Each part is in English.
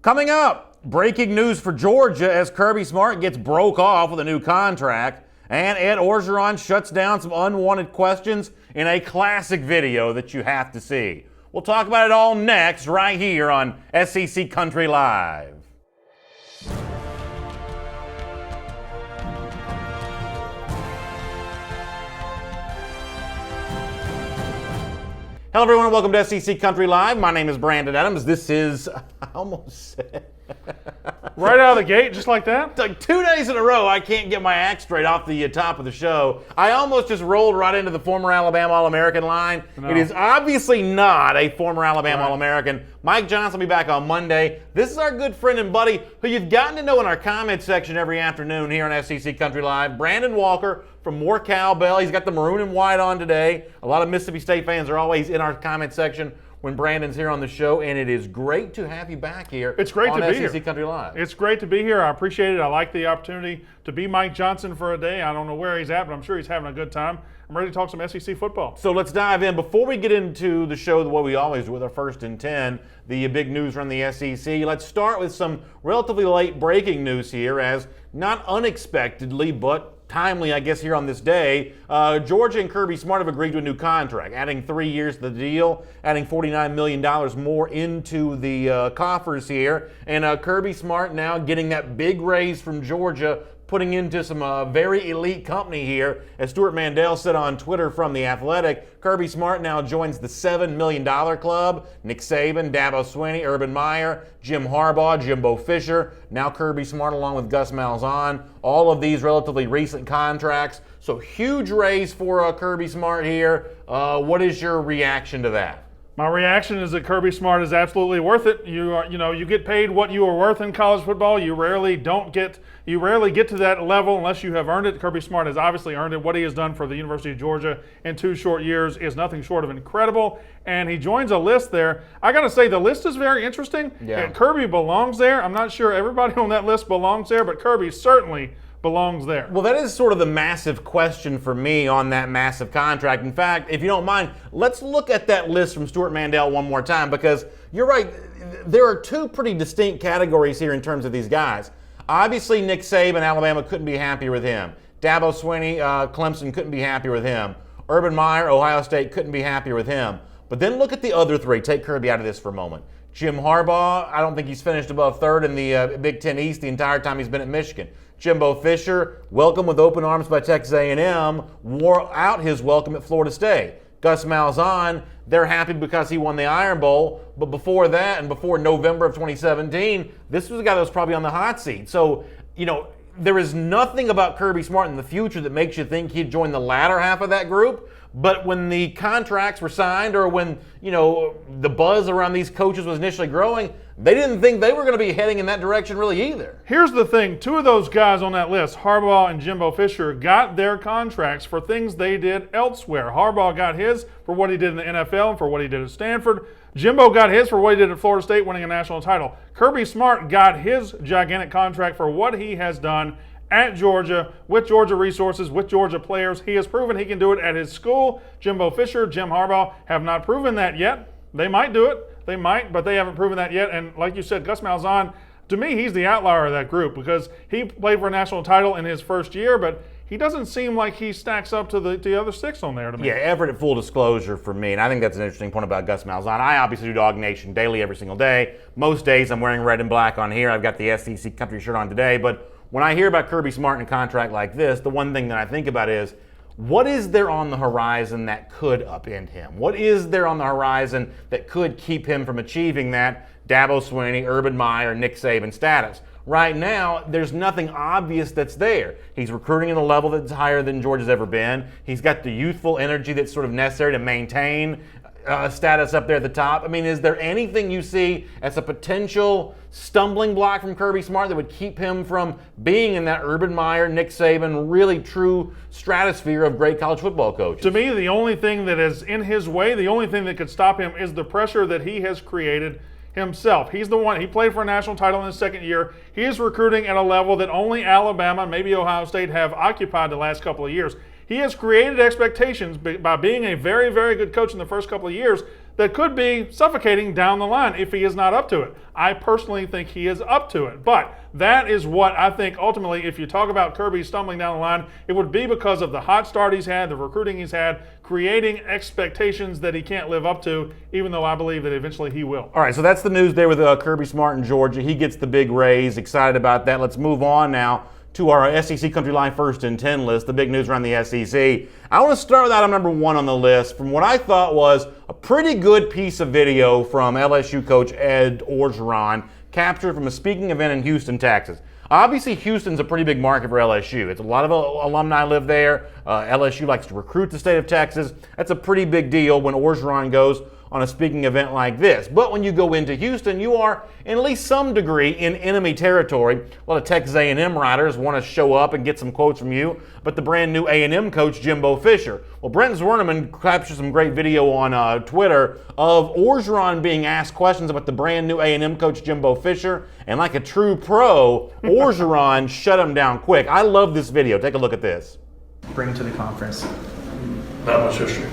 Coming up, breaking news for Georgia as Kirby Smart gets broke off with a new contract, and Ed Orgeron shuts down some unwanted questions in a classic video that you have to see. We'll talk about it all next, right here on SEC Country Live. Hello everyone, welcome to SEC Country Live. My name is Brandon Adams. This is, I almost said. Right out of the gate, just like that? It's like 2 days in a row, I can't get my act straight off the top of the show. I almost just rolled right into the former Alabama All-American line. No. It is obviously not a former Alabama All-American. Mike Johnson will be back on Monday. This is our good friend and buddy who you've gotten to know in our comment section every afternoon here on SEC Country Live. Brandon Walker from More Cowbell. He's got the maroon and white on today. A lot of Mississippi State fans are always in our comment section when Brandon's here on the show, and it is great to have you back here. It's great to be here. SEC Country Live. It's great to be here. I appreciate it. I like the opportunity to be Mike Johnson for a day. I don't know where he's at, but I'm sure he's having a good time. I'm ready to talk some SEC football. So let's dive in. Before we get into the show, what we always do with our first and 10, the big news from the SEC, let's start with some relatively late breaking news here, as not unexpectedly, but timely, I guess, here on this day, Georgia and Kirby Smart have agreed to a new contract, adding 3 years to the deal, adding $49 million more into the coffers here, and Kirby Smart now getting that big raise from Georgia, putting into some very elite company here. As Stuart Mandel said on Twitter from The Athletic, Kirby Smart now joins the $7 million club. Nick Saban, Dabo Swinney, Urban Meyer, Jim Harbaugh, Jimbo Fisher, now Kirby Smart along with Gus Malzahn. All of these relatively recent contracts. So huge raise for Kirby Smart here. What is your reaction to that? My reaction is that Kirby Smart is absolutely worth it. You get paid what you are worth in college football. You rarely get to that level unless you have earned it. Kirby Smart has obviously earned it. What he has done for the University of Georgia in 2 short years is nothing short of incredible. And he joins a list there. I got to say, the list is very interesting. Yeah. And Kirby belongs there. I'm not sure everybody on that list belongs there, but Kirby certainly belongs there. Well, that is sort of the massive question for me on that massive contract. In fact, if you don't mind, let's look at that list from Stuart Mandel one more time, because you're right, there are 2 pretty distinct categories here in terms of these guys. Obviously, Nick Saban, Alabama, couldn't be happier with him. Dabo Swinney, Clemson, couldn't be happier with him. Urban Meyer, Ohio State, couldn't be happier with him. But then look at the other 3. Take Kirby out of this for a moment. Jim Harbaugh, I don't think he's finished above 3rd in the Big Ten East the entire time he's been at Michigan. Jimbo Fisher, welcome with open arms by Texas A&M, wore out his welcome at Florida State. Gus Malzahn, they're happy because he won the Iron Bowl, but before that and before November of 2017, this was a guy that was probably on the hot seat. So, there is nothing about Kirby Smart in the future that makes you think he'd join the latter half of that group. But when the contracts were signed, or when, the buzz around these coaches was initially growing, they didn't think they were going to be heading in that direction really either. Here's the thing. 2 of those guys on that list, Harbaugh and Jimbo Fisher, got their contracts for things they did elsewhere. Harbaugh got his for what he did in the NFL and for what he did at Stanford. Jimbo got his for what he did at Florida State, winning a national title. Kirby Smart got his gigantic contract for what he has done at Georgia, with Georgia resources, with Georgia players. He has proven he can do it at his school. Jimbo Fisher, Jim Harbaugh have not proven that yet. They might do it. They might, but they haven't proven that yet. And like you said, Gus Malzahn, to me, he's the outlier of that group, because he played for a national title in his first year, but he doesn't seem like he stacks up to the other 6 on there to me. Yeah, Everett at full disclosure for me, and I think that's an interesting point about Gus Malzahn. I obviously do Dog Nation daily every single day. Most days I'm wearing red and black on here. I've got the SEC Country shirt on today, but when I hear about Kirby Smart in a contract like this, the one thing that I think about is, what is there on the horizon that could upend him? What is there on the horizon that could keep him from achieving that Dabo Swinney, Urban Meyer, Nick Saban status? Right now, there's nothing obvious that's there. He's recruiting at a level that's higher than Georgia's ever been. He's got the youthful energy that's sort of necessary to maintain status up there at the top. I mean, is there anything you see as a potential stumbling block from Kirby Smart that would keep him from being in that Urban Meyer, Nick Saban, really true stratosphere of great college football coaches? To me, the only thing that is in his way, the only thing that could stop him is the pressure that he has created himself. He's the one, he played for a national title in his second year. He is recruiting at a level that only Alabama, maybe Ohio State, have occupied the last couple of years. He has created expectations by being a very, very good coach in the first couple of years that could be suffocating down the line if he is not up to it. I personally think he is up to it. But that is what I think ultimately, if you talk about Kirby stumbling down the line, it would be because of the hot start he's had, the recruiting he's had, creating expectations that he can't live up to, even though I believe that eventually he will. All right, so that's the news there with Kirby Smart in Georgia. He gets the big raise. Excited about that. Let's move on now to our SEC Country Line First and 10 list, the big news around the SEC. I want to start with item number 1 on the list from what I thought was a pretty good piece of video from LSU coach Ed Orgeron, captured from a speaking event in Houston, Texas. Obviously, Houston's a pretty big market for LSU. It's a lot of alumni live there. LSU likes to recruit the state of Texas. That's a pretty big deal when Orgeron goes on a speaking event like this. But when you go into Houston, you are in at least some degree in enemy territory. A lot of Texas A&M writers want to show up and get some quotes from you, but the brand new A&M coach, Jimbo Fisher. Well, Brent Zwerneman captured some great video on Twitter of Orgeron being asked questions about the brand new A&M coach, Jimbo Fisher, and like a true pro, Orgeron shut him down quick. I love this video. Take a look at this. Bring to the conference. Not much history.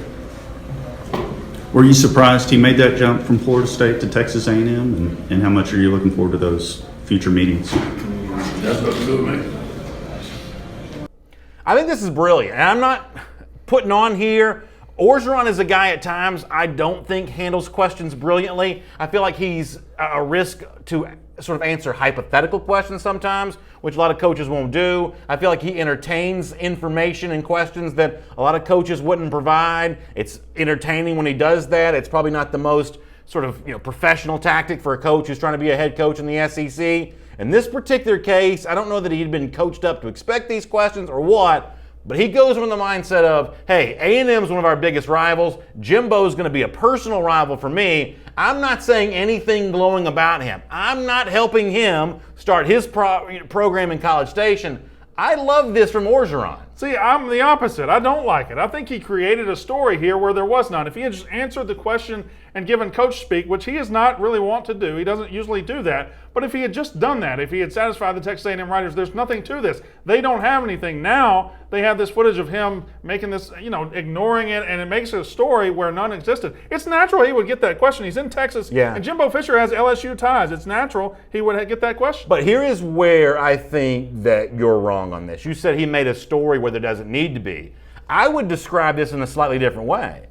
Were you surprised he made that jump from Florida State to Texas A&M, and how much are you looking forward to those future meetings? That's nothing to do with me. I think this is brilliant, and I'm not putting on here. Orgeron is a guy at times I don't think handles questions brilliantly. I feel like he's a risk to sort of answer hypothetical questions sometimes, which a lot of coaches won't do. I feel like he entertains information and questions that a lot of coaches wouldn't provide. It's entertaining when he does that. It's probably not the most sort of professional tactic for a coach who's trying to be a head coach in the SEC. In this particular case, I don't know that he'd been coached up to expect these questions or what, but he goes with the mindset of, hey, A&M is one of our biggest rivals. Jimbo's going to be a personal rival for me. I'm not saying anything glowing about him. I'm not helping him start his program in College Station. I love this from Orgeron. See, I'm the opposite. I don't like it. I think he created a story here where there was none. If he had just answered the question and given coach speak, which he does not really want to do, he doesn't usually do that, but if he had just done that, if he had satisfied the Texas A&M writers, there's nothing to this. They don't have anything. Now they have this footage of him making this, ignoring it, and it makes it a story where none existed. It's natural he would get that question. He's in Texas, and Jimbo Fisher has LSU ties. It's natural he would get that question. But here is where I think that you're wrong on this. You said he made a story where there doesn't need to be. I would describe this in a slightly different way.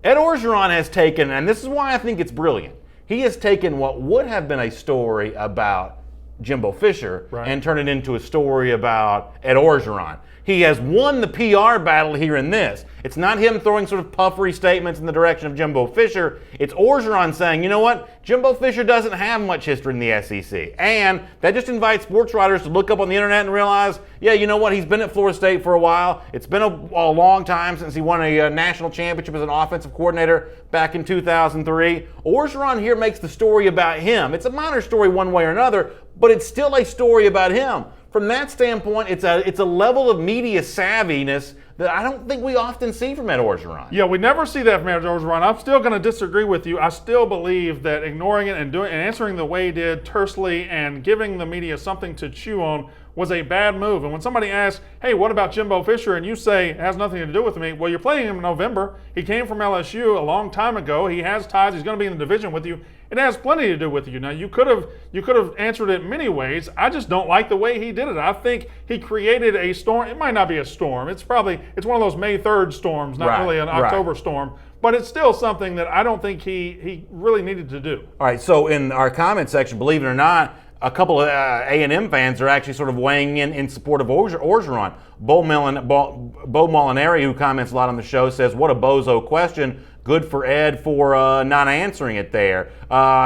Ed Orgeron has taken, and this is why I think it's brilliant, he has taken what would have been a story about Jimbo Fisher and turned it into a story about Ed Orgeron. He has won the PR battle here in this. It's not him throwing sort of puffery statements in the direction of Jimbo Fisher. It's Orgeron saying, you know what? Jimbo Fisher doesn't have much history in the SEC. And that just invites sports writers to look up on the internet and realize, yeah, you know what? He's been at Florida State for a while. It's been a long time since he won a national championship as an offensive coordinator back in 2003. Orgeron here makes the story about him. It's a minor story one way or another, but it's still a story about him. From that standpoint, it's a level of media savviness that I don't think we often see from Ed Orgeron. Yeah, we never see that from Ed Orgeron. I'm still going to disagree with you. I still believe that ignoring it and answering the way he did tersely and giving the media something to chew on was a bad move. And when somebody asks, hey, what about Jimbo Fisher? And you say, it has nothing to do with me. Well, you're playing him in November. He came from LSU a long time ago. He has ties. He's going to be in the division with you. It has plenty to do with you. Now, you could have answered it many ways. I just don't like the way he did it. I think he created a storm. It might not be a storm. It's one of those May 3rd storms, not really an October storm. But it's still something that I don't think he really needed to do. All right, so in our comment section, believe it or not, a couple of A&M fans are actually sort of weighing in support of Orgeron. Bo Molinari, who comments a lot on the show, says, what a bozo question. Good for Ed for not answering it there.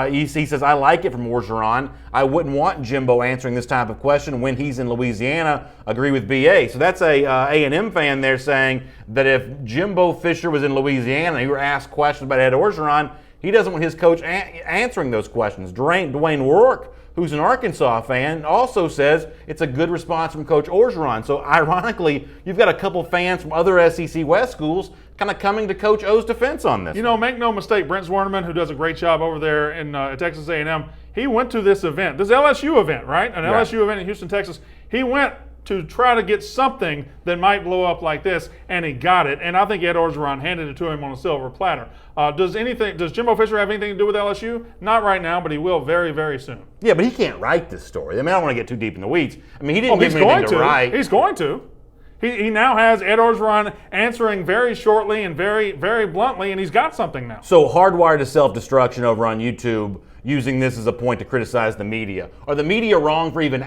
He says, I like it from Orgeron. I wouldn't want Jimbo answering this type of question when he's in Louisiana. Agree with BA. So that's a A&M fan there saying that if Jimbo Fisher was in Louisiana and he were asked questions about Ed Orgeron, he doesn't want his coach answering those questions. Dwayne Rourke, who's an Arkansas fan, also says it's a good response from Coach Orgeron. So ironically, you've got a couple fans from other SEC West schools kind of coming to Coach O's defense on this. Make no mistake, Brent Zwerneman, who does a great job over there in Texas A&M, he went to this event, this LSU event, right? LSU event in Houston, Texas. He went to try to get something that might blow up like this, and he got it. And I think Ed Orgeron handed it to him on a silver platter. Does Jimbo Fisher have anything to do with LSU? Not right now, but he will very, very soon. Yeah, but he can't write this story. I mean, I don't want to get too deep in the weeds. I mean, he didn't give me anything to write. He's going to. He now has Ed Orgeron answering very shortly and very, very bluntly, and he's got something now. So hardwired to self-destruction over on YouTube, using this as a point to criticize the media. Are the media wrong for even,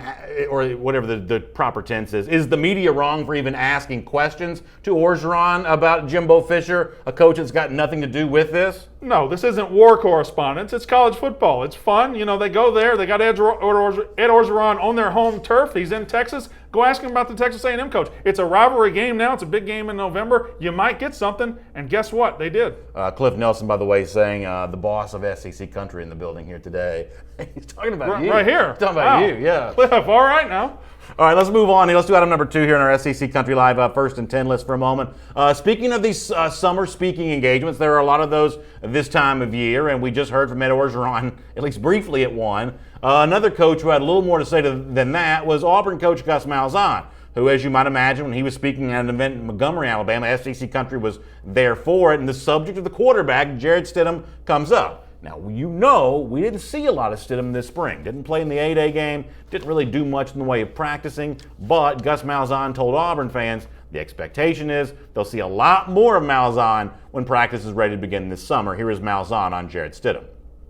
or whatever the proper tense is the media wrong for even asking questions to Orgeron about Jimbo Fisher, a coach that's got nothing to do with this? No, this isn't war correspondence. It's college football. It's fun. You know, they go there. They got Ed Orgeron on their home turf. He's in Texas. Go ask him about the Texas A&M coach. It's a rivalry game now. It's a big game in November. You might get something, and guess what? They did. Cliff Nelson, by the way, saying the boss of SEC country in the building here today. He's talking about you. Right here. He's talking about you, yeah. Cliff, all right now. All right, let's move on. Let's do item number 2 here in our SEC Country Live First and 10 list for a moment. Speaking of these summer speaking engagements, there are a lot of those this time of year, and we just heard from Ed Orgeron, at least briefly at one. Another coach who had a little more to say than that was Auburn coach Gus Malzahn, who, as you might imagine, when he was speaking at an event in Montgomery, Alabama, SEC Country was there for it, and the subject of the quarterback, Jarrett Stidham, comes up. Now, you know, we didn't see a lot of Stidham this spring. Didn't play in the A-Day game, didn't really do much in the way of practicing, but Gus Malzahn told Auburn fans the expectation is they'll see a lot more of Malzahn when practice is ready to begin this summer. Here is Malzahn on Jarrett Stidham.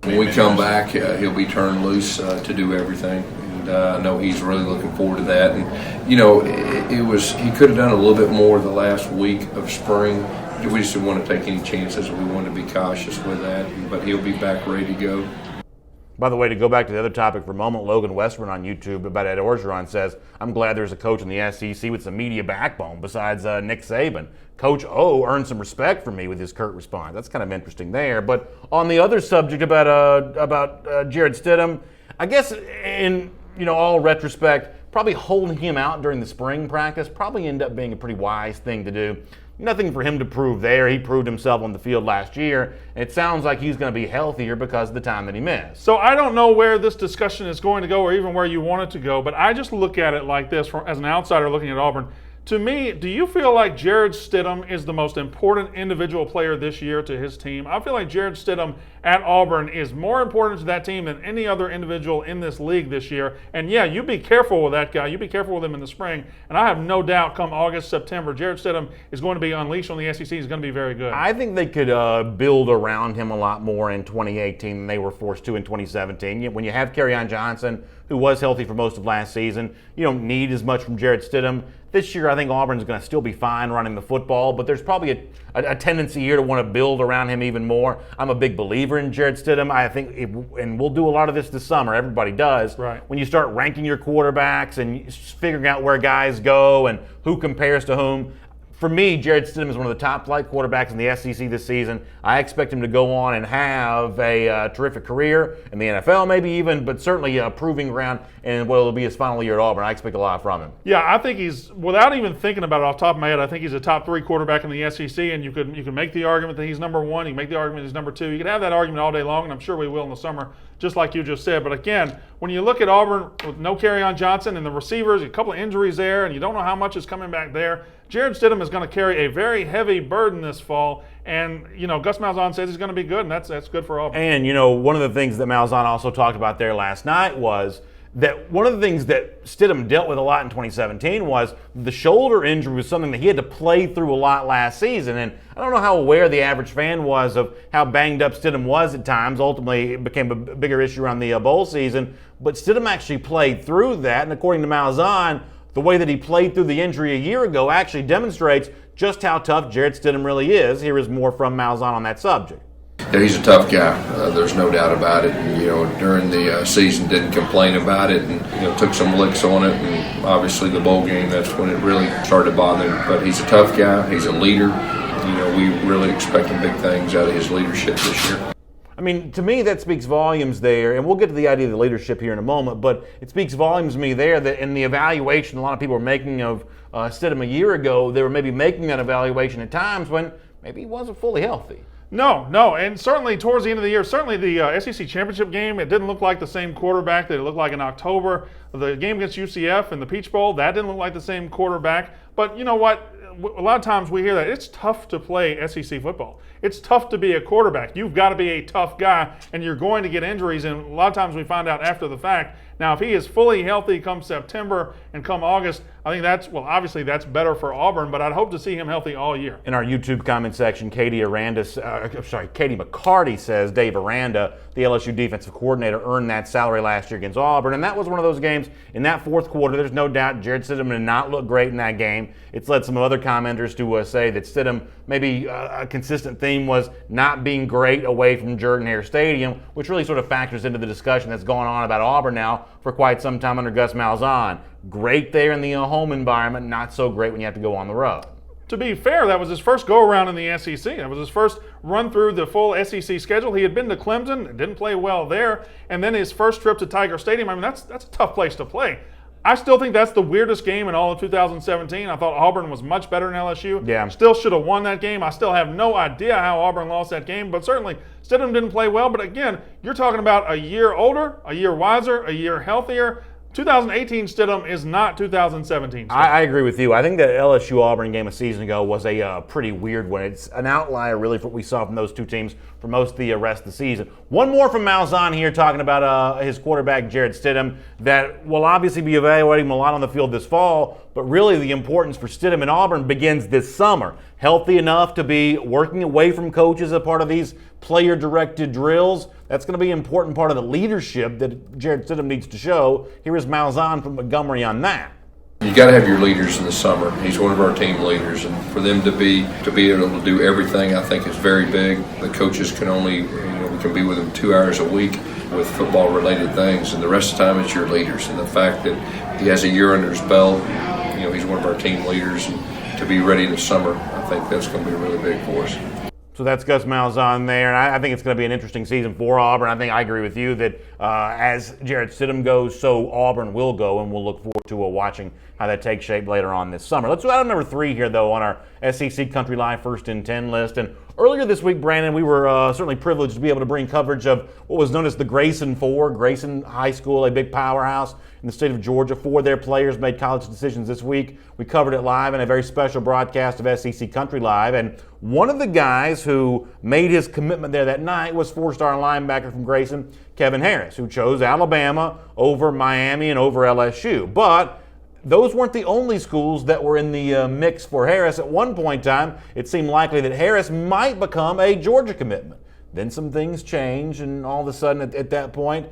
When we come back, he'll be turned loose to do everything. And I know he's really looking forward to that. And, you know, he could have done a little bit more the last week of spring. We just didn't want to take any chances. We wanted to be cautious with that, but he'll be back ready to go. By the way, to go back to the other topic for a moment, Logan Western on YouTube about Ed Orgeron says, I'm glad there's a coach in the SEC with some media backbone besides Nick Saban. Coach O earned some respect from me with his curt response. That's kind of interesting there. But on the other subject about Jarrett Stidham, I guess in all retrospect, probably holding him out during the spring practice probably ended up being a pretty wise thing to do. Nothing for him to prove there. He proved himself on the field last year. And it sounds like he's going to be healthier because of the time that he missed. So I don't know where this discussion is going to go or even where you want it to go, but I just look at it like this as an outsider looking at Auburn. To me, do you feel like Jarrett Stidham is the most important individual player this year to his team? I feel like Jarrett Stidham at Auburn is more important to that team than any other individual in this league this year. And yeah, you be careful with that guy. You be careful with him in the spring. And I have no doubt come August, September, Jarrett Stidham is going to be unleashed on the SEC. He's going to be very good. I think they could build around him a lot more in 2018 than they were forced to in 2017. When you have Kerryon Johnson, who was healthy for most of last season, you don't need as much from Jarrett Stidham. This year, I think Auburn's going to still be fine running the football, but there's probably a tendency here to want to build around him even more. I'm a big believer in Jarrett Stidham. I think, and we'll do a lot of this summer, everybody does. Right. When you start ranking your quarterbacks and figuring out where guys go and who compares to whom, for me, Jarrett Stidham is one of the top flight quarterbacks in the SEC this season. I expect him to go on and have a terrific career in the NFL, maybe even, but certainly a proving ground in what will be his final year at Auburn. I expect a lot from him. Yeah, I think he's, without even thinking about it off the top of my head, I think he's a top 3 quarterback in the SEC, and you can make the argument that he's number 1. You can make the argument he's number 2. You can have that argument all day long, and I'm sure we will in the summer, just like you just said. But again, when you look at Auburn with no Kerryon Johnson and the receivers, a couple of injuries there, and you don't know how much is coming back there, Jarrett Stidham is going to carry a very heavy burden this fall, and Gus Malzahn says he's going to be good, and that's good for Auburn. And one of the things that Malzahn also talked about there last night was that one of the things that Stidham dealt with a lot in 2017 was the shoulder injury was something that he had to play through a lot last season. And I don't know how aware the average fan was of how banged up Stidham was at times. Ultimately, it became a bigger issue around the bowl season. But Stidham actually played through that, and according to Malzahn, the way that he played through the injury a year ago actually demonstrates just how tough Jarrett Stidham really is. Here is more from Malzahn on that subject. Yeah, he's a tough guy. There's no doubt about it. And, during the season, didn't complain about it, and took some licks on it. And obviously, the bowl game, that's when it really started to bother him. But he's a tough guy. He's a leader. We really expecting big things out of his leadership this year. I mean, to me, that speaks volumes there, and we'll get to the idea of the leadership here in a moment, but it speaks volumes to me there that in the evaluation a lot of people were making of Stidham a year ago, they were maybe making that evaluation at times when maybe he wasn't fully healthy. No, and certainly towards the end of the year, certainly the SEC championship game, it didn't look like the same quarterback that it looked like in October. The game against UCF in the Peach Bowl, that didn't look like the same quarterback. But you know what? A lot of times we hear that it's tough to play SEC football. It's tough to be a quarterback. You've got to be a tough guy, and you're going to get injuries. And a lot of times we find out after the fact. Now, if he is fully healthy come September and come August, I think obviously that's better for Auburn, but I'd hope to see him healthy all year. In our YouTube comment section, Katie McCarty says Dave Aranda, the LSU defensive coordinator, earned that salary last year against Auburn, and that was one of those games in that fourth quarter. There's no doubt Jarrett Stidham did not look great in that game. It's led some other commenters to say that Stidham, maybe a consistent theme was not being great away from Jordan-Hare Stadium, which really sort of factors into the discussion that's going on about Auburn now for quite some time under Gus Malzahn. Great there in the home environment, not so great when you have to go on the road. To be fair, that was his first go-around in the SEC. That was his first run through the full SEC schedule. He had been to Clemson, didn't play well there, and then his first trip to Tiger Stadium. I mean, that's a tough place to play. I still think that's the weirdest game in all of 2017. I thought Auburn was much better than LSU. Yeah. Still should have won that game. I still have no idea how Auburn lost that game, but certainly Stidham didn't play well. But again, you're talking about a year older, a year wiser, a year healthier. 2018 Stidham is not 2017 Stidham. I agree with you. I think that LSU-Auburn game a season ago was a pretty weird one. It's an outlier, really, for what we saw from those two teams for most of the rest of the season. One more from Malzahn here, talking about his quarterback, Jarrett Stidham, that will obviously be evaluating him a lot on the field this fall, but really the importance for Stidham in Auburn begins this summer. Healthy enough to be working away from coaches as a part of these player-directed drills. That's going to be an important part of the leadership that Jarrett Stidham needs to show. Here is Malzahn from Montgomery on that. You got to have your leaders in the summer. He's one of our team leaders, and for them to be able to do everything, I think is very big. The coaches can only, we can be with them 2 hours a week with football-related things, and the rest of the time it's your leaders. And the fact that he has a year under his belt, he's one of our team leaders, and to be ready in the summer, I think that's going to be really big for us. So that's Gus Malzahn there, and I think it's going to be an interesting season for Auburn. I think I agree with you that as Jarrett Stidham goes, so Auburn will go, and we'll look forward to watching how that takes shape later on this summer. Let's go item number 3 here, though, on our SEC Country Live First and 10 list. And earlier this week, Brandon, we were certainly privileged to be able to bring coverage of what was known as the Grayson Four. Grayson High School, a big powerhouse in the state of Georgia. 4 of their players made college decisions this week. We covered it live in a very special broadcast of SEC Country Live. And one of the guys who made his commitment there that night was 4-star linebacker from Grayson, Kevin Harris, who chose Alabama over Miami and over LSU. But those weren't the only schools that were in the mix for Harris. At one point in time, it seemed likely that Harris might become a Georgia commitment. Then some things changed, and all of a sudden at that point,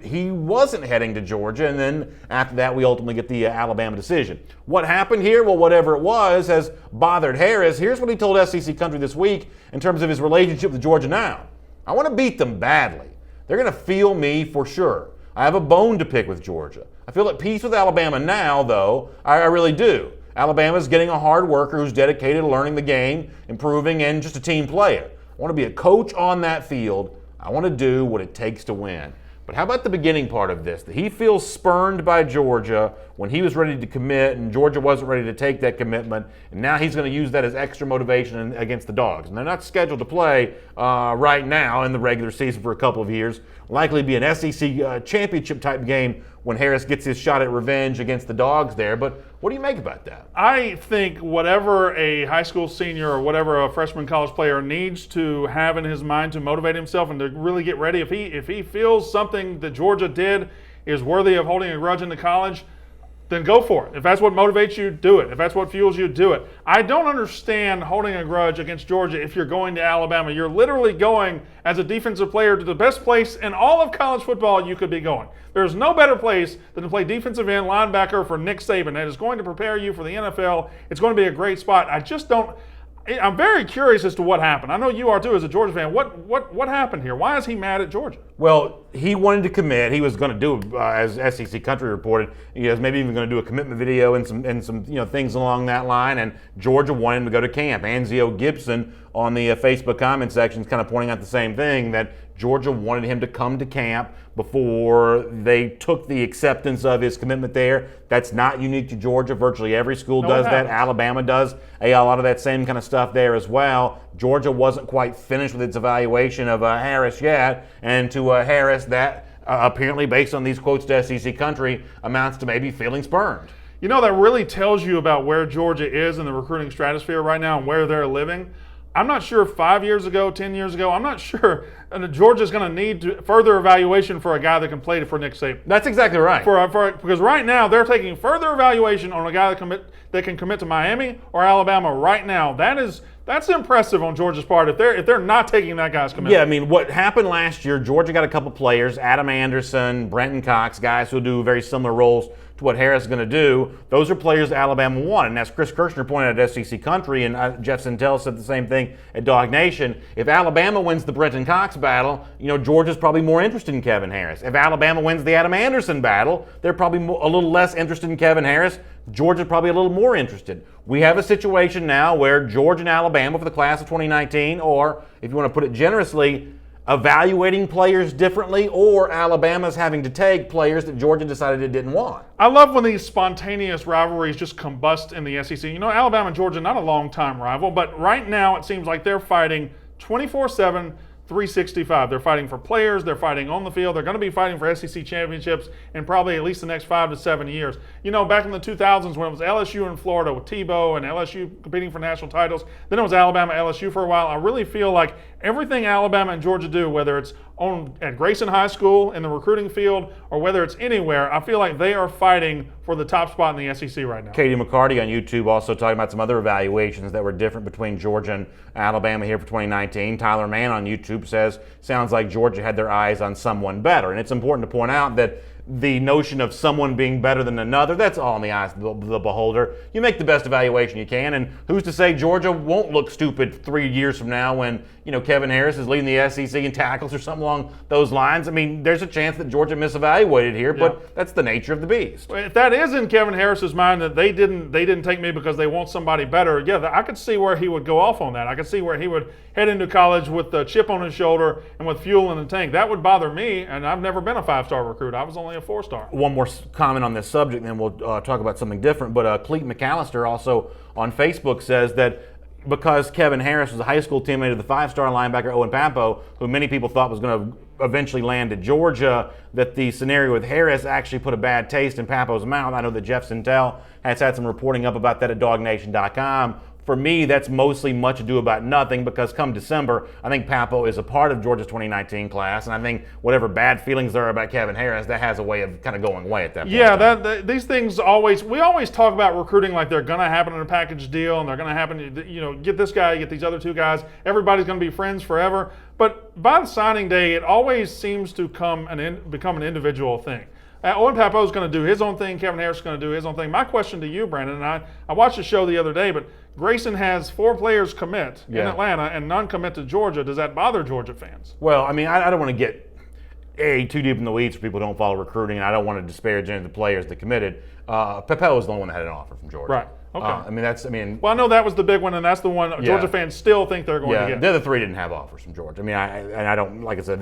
he wasn't heading to Georgia, and then after that, we ultimately get the Alabama decision. What happened here? Well, whatever it was has bothered Harris. Here's what he told SEC Country this week in terms of his relationship with Georgia now. I want to beat them badly. They're going to feel me for sure. I have a bone to pick with Georgia. I feel at peace with Alabama now, though. I really do. Alabama's getting a hard worker who's dedicated to learning the game, improving, and just a team player. I want to be a coach on that field. I want to do what it takes to win. But how about the beginning part of this? That he feels spurned by Georgia when he was ready to commit and Georgia wasn't ready to take that commitment, and now he's going to use that as extra motivation against the Dogs. And they're not scheduled to play right now in the regular season for a couple of years. Likely be an SEC championship type game when Harris gets his shot at revenge against the Dogs there. But what do you make about that? I think whatever a high school senior or whatever a freshman college player needs to have in his mind to motivate himself and to really get ready, if he feels something that Georgia did is worthy of holding a grudge into college, then go for it. If that's what motivates you, do it. If that's what fuels you, do it. I don't understand holding a grudge against Georgia if you're going to Alabama. You're literally going as a defensive player to the best place in all of college football you could be going. There's no better place than to play defensive end linebacker for Nick Saban. That is going to prepare you for the NFL. It's going to be a great spot. I'm very curious as to what happened. I know you are too as a Georgia fan. What happened here? Why is he mad at Georgia? Well, he wanted to commit. He was going to do, as SEC Country reported, he was maybe even going to do a commitment video and some things along that line. And Georgia wanted him to go to camp. Anzio Gibson on the Facebook comment section is kind of pointing out the same thing, that Georgia wanted him to come to camp before they took the acceptance of his commitment there. That's not unique to Georgia. Virtually every school does that. Alabama does a lot of that same kind of stuff there as well. Georgia wasn't quite finished with its evaluation of Harris yet, and to Harris, that apparently, based on these quotes to SEC Country, amounts to maybe feeling spurned. You know, that really tells you about where Georgia is in the recruiting stratosphere right now and where they're living. I'm not sure 5 years ago, 10 years ago, I'm not sure Georgia's going to need further evaluation for a guy that can play for Nick Saban. That's exactly right. Because right now they're taking further evaluation on a guy that can commit to Miami or Alabama right now. That's impressive on Georgia's part if they're not taking that guy's commitment. Yeah, I mean, what happened last year, Georgia got a couple players, Adam Anderson, Brenton Cox, guys who do very similar roles to what Harris is going to do. Those are players that Alabama won. And as Chris Kirshner pointed out at SEC Country, and Jeff Sentell said the same thing at Dog Nation, if Alabama wins the Brenton Cox battle, Georgia's probably more interested in Kevin Harris. If Alabama wins the Adam Anderson battle, they're probably a little less interested in Kevin Harris. Georgia's probably a little more interested. We have a situation now where Georgia and Alabama for the class of 2019, or if you want to put it generously, evaluating players differently, or Alabama's having to take players that Georgia decided it didn't want. I love when these spontaneous rivalries just combust in the SEC. Alabama and Georgia, not a long-time rival, but right now it seems like they're fighting 24/7, 365. They're fighting for players. They're fighting on the field. They're going to be fighting for SEC championships in probably at least the next 5 to 7 years. Back in the 2000s when it was LSU in Florida with Tebow and LSU competing for national titles, then it was Alabama, LSU for a while. I really feel like everything Alabama and Georgia do, whether it's at Grayson High School in the recruiting field or whether it's anywhere, I feel like they are fighting for the top spot in the SEC right now. Katie McCarty on YouTube also talking about some other evaluations that were different between Georgia and Alabama here for 2019. Tyler Mann on YouTube says, sounds like Georgia had their eyes on someone better. And it's important to point out that the notion of someone being better than another, that's all in the eyes of the beholder. You make the best evaluation you can, and who's to say Georgia won't look stupid 3 years from now when Kevin Harris is leading the SEC in tackles or something along those lines. I mean, there's a chance that Georgia misevaluated here, but that's the nature of the beast. If that is in Kevin Harris's mind that they didn't take me because they want somebody better, I could see where he would go off on that. I could see where he would head into college with the chip on his shoulder and with fuel in the tank. That would bother me, and I've never been a 5-star recruit. I was only a 4-star. One more comment on this subject, and then we'll talk about something different. But Cleet McAllister also on Facebook says that because Kevin Harris was a high school teammate of the 5-star linebacker Owen Pappoe, who many people thought was going to eventually land at Georgia, that the scenario with Harris actually put a bad taste in Pappoe's mouth. I know that Jeff Sentell has had some reporting up about that at DogNation.com. For me, that's mostly much ado about nothing because come December, I think Pappoe is a part of Georgia's 2019 class, and I think whatever bad feelings there are about Kevin Harris, that has a way of kind of going away at that point. Yeah, these things we always talk about recruiting like they're going to happen in a package deal, and they're going to happen, get this guy, get these other two guys, everybody's going to be friends forever. But by the signing day, it always seems to become an individual thing. Owen Pappoe is going to do his own thing. Kevin Harris is going to do his own thing. My question to you, Brandon, and I watched the show the other day, but Grayson has 4 players commit in Atlanta and none commit to Georgia. Does that bother Georgia fans? Well, I mean, I don't want to get too deep in the weeds for people who don't follow recruiting, and I don't want to disparage any of the players that committed. Pappoe was the only one that had an offer from Georgia. Right. Okay. Well, I know that was the big one, and that's the one Georgia fans still think they're going to get. The other 3 didn't have offers from Georgia. I mean, I don't, like I said,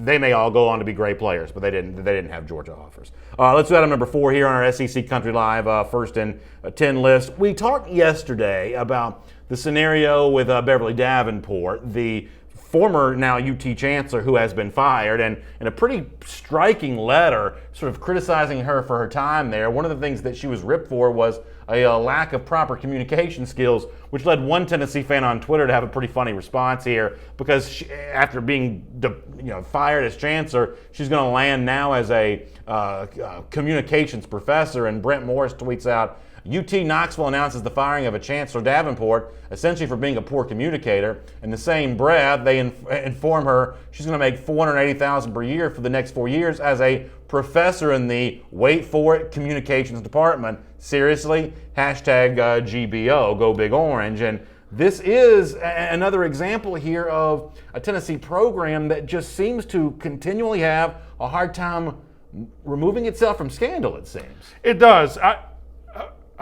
they may all go on to be great players, but they didn't have Georgia offers. Let's do item number 4 here on our SEC Country Live first and 10 list. We talked yesterday about the scenario with Beverly Davenport, the former now UT chancellor who has been fired, and in a pretty striking letter sort of criticizing her for her time there. One of the things that she was ripped for was a lack of proper communication skills, which led one Tennessee fan on Twitter to have a pretty funny response here because she, after being fired as chancellor, she's going to land now as a communications professor. And Brent Morris tweets out, UT Knoxville announces the firing of a Chancellor Davenport, essentially for being a poor communicator. In the same breath, they inform her she's going to make $480,000 per year for the next 4 years as a professor in the, wait for it, communications department. Seriously? Hashtag GBO, Go Big Orange. And this is another example here of a Tennessee program that just seems to continually have a hard time removing itself from scandal, it seems. It does.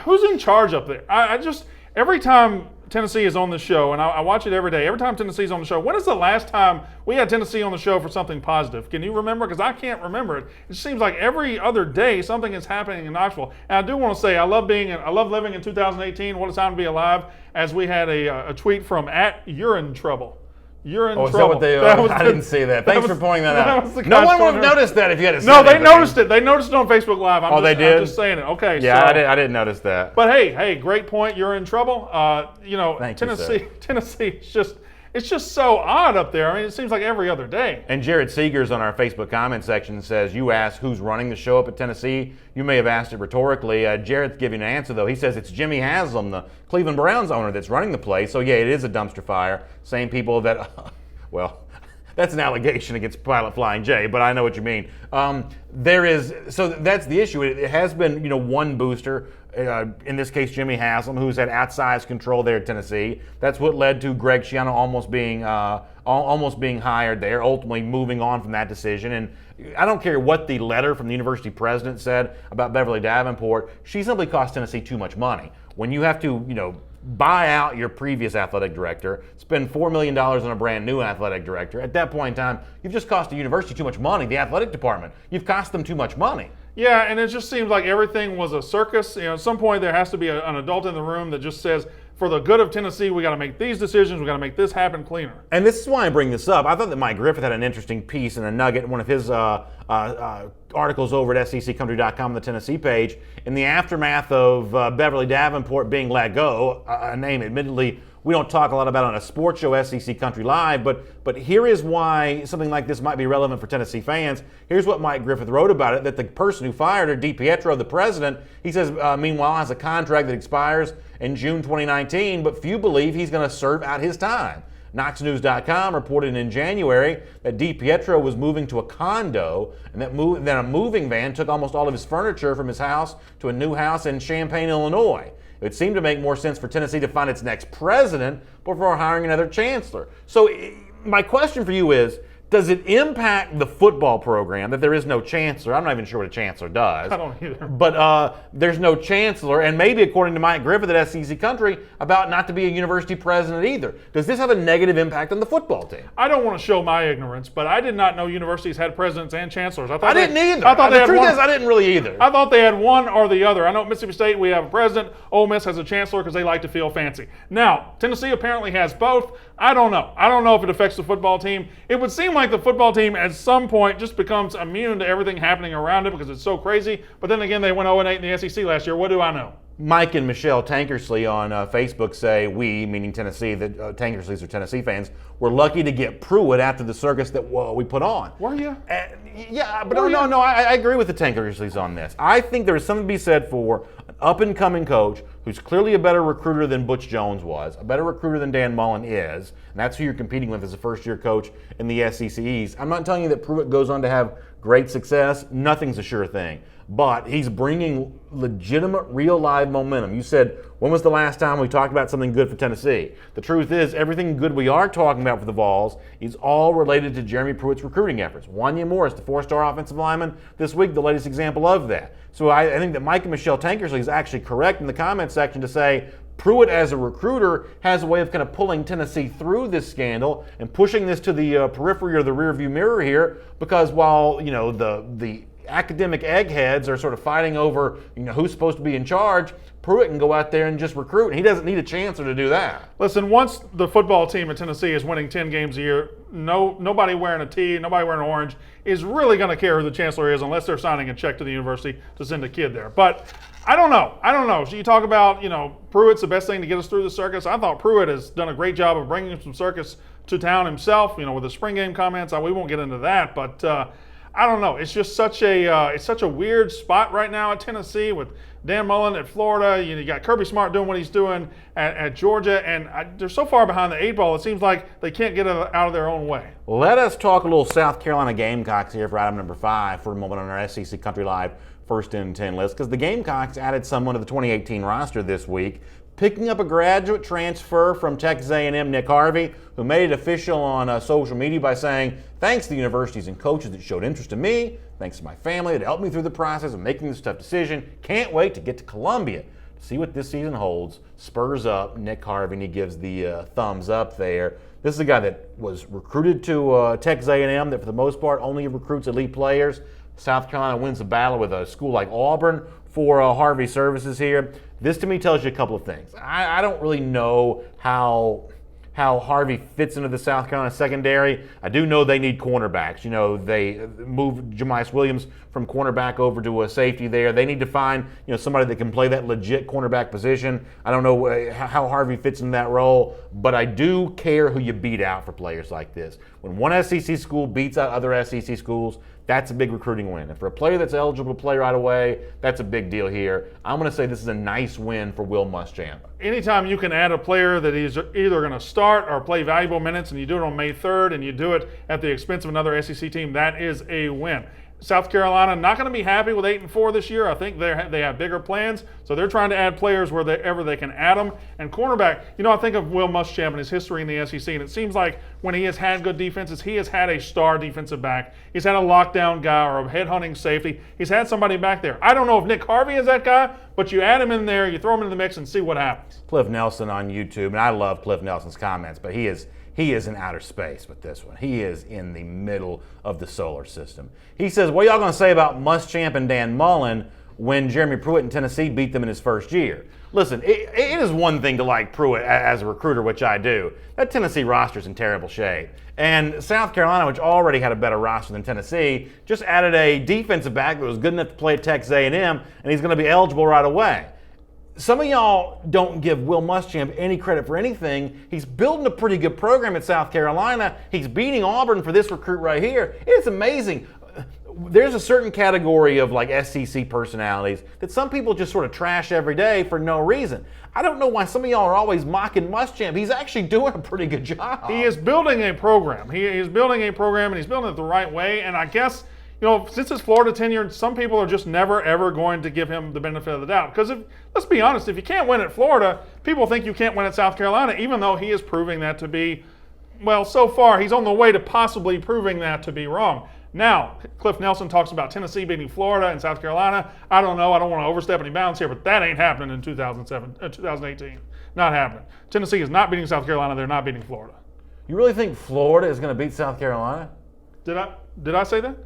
Who's in charge up there? I just every time Tennessee is on the show, and I watch it every day. Every time Tennessee's on the show, when is the last time we had Tennessee on the show for something positive? Can you remember? Because I can't remember it. It seems like every other day something is happening in Knoxville. And I do want to say I love living in 2018. What a time to be alive! As we had a tweet from @You're in Trouble. You're in trouble. Is that what they are? I didn't see that. Thanks for pointing that out. No one would have noticed that if you had said it. No, they noticed it. They noticed it on Facebook Live. They did? I'm just saying it. Okay. Yeah, so, I didn't notice that. But hey, great point. You're in trouble. Tennessee, it's just so odd up there. I mean, it seems like every other day. And Jarrett Seegers on our Facebook comment section says, you asked who's running the show up at Tennessee. You may have asked it rhetorically. Jarrett's giving an answer, though. He says it's Jimmy Haslam, the Cleveland Browns owner, that's running the place. So, yeah, it is a dumpster fire. Same people that, well, that's an allegation against Pilot Flying J, but I know what you mean. So that's the issue. It has been, one booster, in this case Jimmy Haslam, who's had outsized control there at Tennessee. That's what led to Greg Schiano almost being hired there, ultimately moving on from that decision. And I don't care what the letter from the university president said about Beverly Davenport. She simply cost Tennessee too much money. When you have to, buy out your previous athletic director, spend $4 million on a brand new athletic director. At that point in time, you've just cost the university too much money, the athletic department. You've cost them too much money. Yeah, and it just seems like everything was a circus. At some point there has to be an adult in the room that just says, for the good of Tennessee, we got to make these decisions. We got to make this happen cleaner. And this is why I bring this up. I thought that Mike Griffith had an interesting piece and a nugget in one of his articles over at SECCountry.com on the Tennessee page. In the aftermath of Beverly Davenport being let go, a name admittedly we don't talk a lot about on a sports show, SEC Country Live, but here is why something like this might be relevant for Tennessee fans. Here's what Mike Griffith wrote about it, that the person who fired her, DiPietro, the president, he says, meanwhile, has a contract that expires in June 2019, but few believe he's going to serve out his time. KnoxNews.com reported in January that DiPietro was moving to a condo and that then a moving van took almost all of his furniture from his house to a new house in Champaign, Illinois. It would seem to make more sense for Tennessee to find its next president before hiring another chancellor. So my question for you is, does it impact the football program that there is no chancellor? I'm not even sure what a chancellor does. I don't either. But there's no chancellor, and maybe according to Mike Griffith at SEC Country, about not to be a university president either. Does this have a negative impact on the football team? I don't want to show my ignorance, but I did not know universities had presidents and chancellors. I didn't either. The truth is, I didn't really either. I thought they had one or the other. I know at Mississippi State we have a president. Ole Miss has a chancellor because they like to feel fancy. Now, Tennessee apparently has both. I don't know. I don't know if it affects the football team. It would seem like the football team at some point just becomes immune to everything happening around it because it's so crazy. But then again, they went 0-8 in the SEC last year. What do I know? Mike and Michelle Tankersley on Facebook say we, meaning Tennessee, that Tankersleys are Tennessee fans, were lucky to get Pruitt after the circus that we put on. Were you? Yeah, but no, I agree with the Tankersleys on this. I think there is something to be said for an up-and-coming coach who's clearly a better recruiter than Butch Jones was, a better recruiter than Dan Mullen is, and that's who you're competing with as a first-year coach in the SEC East. I'm not telling you that Pruitt goes on to have great success. Nothing's a sure thing. But he's bringing legitimate, real, live momentum. You said, when was the last time we talked about something good for Tennessee? The truth is, everything good we are talking about for the Vols is all related to Jeremy Pruitt's recruiting efforts. Wanya Morris, the four-star offensive lineman, this week, the latest example of that. So I think that Mike and Michelle Tankersley is actually correct in the comment section to say Pruitt, as a recruiter, has a way of kind of pulling Tennessee through this scandal and pushing this to the periphery or the rearview mirror here, because while the academic eggheads are sort of fighting over who's supposed to be in charge, Pruitt can go out there and just recruit, and he doesn't need a chancellor to do that. Listen, once the football team at Tennessee is winning 10 games a year, nobody wearing a tee, nobody wearing orange is really going to care who the chancellor is unless they're signing a check to the university to send a kid there. But I don't know. So you talk about, Pruitt's the best thing to get us through the circus. I thought Pruitt has done a great job of bringing some circus to town himself, with the spring game comments. We won't get into that, but I don't know. It's just such a weird spot right now at Tennessee with Dan Mullen at Florida. You got Kirby Smart doing what he's doing at Georgia, and they're so far behind the eight ball. It seems like they can't get out of their own way. Let us talk a little South Carolina Gamecocks here for item number 5 for a moment on our SEC Country Live First and 10 list, because the Gamecocks added someone to the 2018 roster this week, picking up a graduate transfer from Texas A&M, Nick Harvey, who made it official on social media by saying, thanks to the universities and coaches that showed interest in me, thanks to my family that helped me through the process of making this tough decision, can't wait to get to Columbia to See what this season holds. Spurs up. Nick Harvey, and he gives the thumbs up there. This is a guy that was recruited to Texas A&M that for the most part only recruits elite players. South Carolina wins the battle with a school like Auburn for Harvey services here. This to me tells you a couple of things. I don't really know how Harvey fits into the South Carolina secondary. I do know they need cornerbacks. You know, they moved Jamice Williams from cornerback over to a safety there. They need to find, somebody that can play that legit cornerback position. I don't know how Harvey fits in that role, but I do care who you beat out for players like this. When one SEC school beats out other SEC schools, that's a big recruiting win. And for a player that's eligible to play right away, that's a big deal here. I'm going to say this is a nice win for Will Muschamp. Anytime you can add a player that is either going to start or play valuable minutes, and you do it on May 3rd, and you do it at the expense of another SEC team, that is a win. South Carolina not going to be happy with 8-4 this year. I think they have bigger plans, so they're trying to add players wherever they can add them. And cornerback, I think of Will Muschamp and his history in the SEC, and it seems like when he has had good defenses, he has had a star defensive back. He's had a lockdown guy or a head-hunting safety. He's had somebody back there. I don't know if Nick Harvey is that guy, but you add him in there, you throw him in the mix, and see what happens. Cliff Nelson on YouTube, and I love Cliff Nelson's comments, but he is in outer space with this one. He is in the middle of the solar system. He says, what y'all going to say about Muschamp and Dan Mullen when Jeremy Pruitt in Tennessee beat them in his first year? Listen, it is one thing to like Pruitt as a recruiter, which I do. That Tennessee roster's in terrible shape. And South Carolina, which already had a better roster than Tennessee, just added a defensive back that was good enough to play at Texas A&M, and he's going to be eligible right away. Some of y'all don't give Will Muschamp any credit for anything. He's building a pretty good program at South Carolina. He's beating Auburn for this recruit right here. It's amazing. There's a certain category of like SEC personalities that some people just sort of trash every day for no reason. I don't know why some of y'all are always mocking Muschamp. He's actually doing a pretty good job. He is building a program. He is building a program, and he's building it the right way. And I guess, since his Florida tenure, some people are just never, ever going to give him the benefit of the doubt. Because let's be honest, if you can't win at Florida, people think you can't win at South Carolina, even though he is proving that to be, well, so far, he's on the way to possibly proving that to be wrong. Now, Cliff Nelson talks about Tennessee beating Florida and South Carolina. I don't know. I don't want to overstep any bounds here, but that ain't happening in 2018. Not happening. Tennessee is not beating South Carolina. They're not beating Florida. You really think Florida is going to beat South Carolina? Did I say that?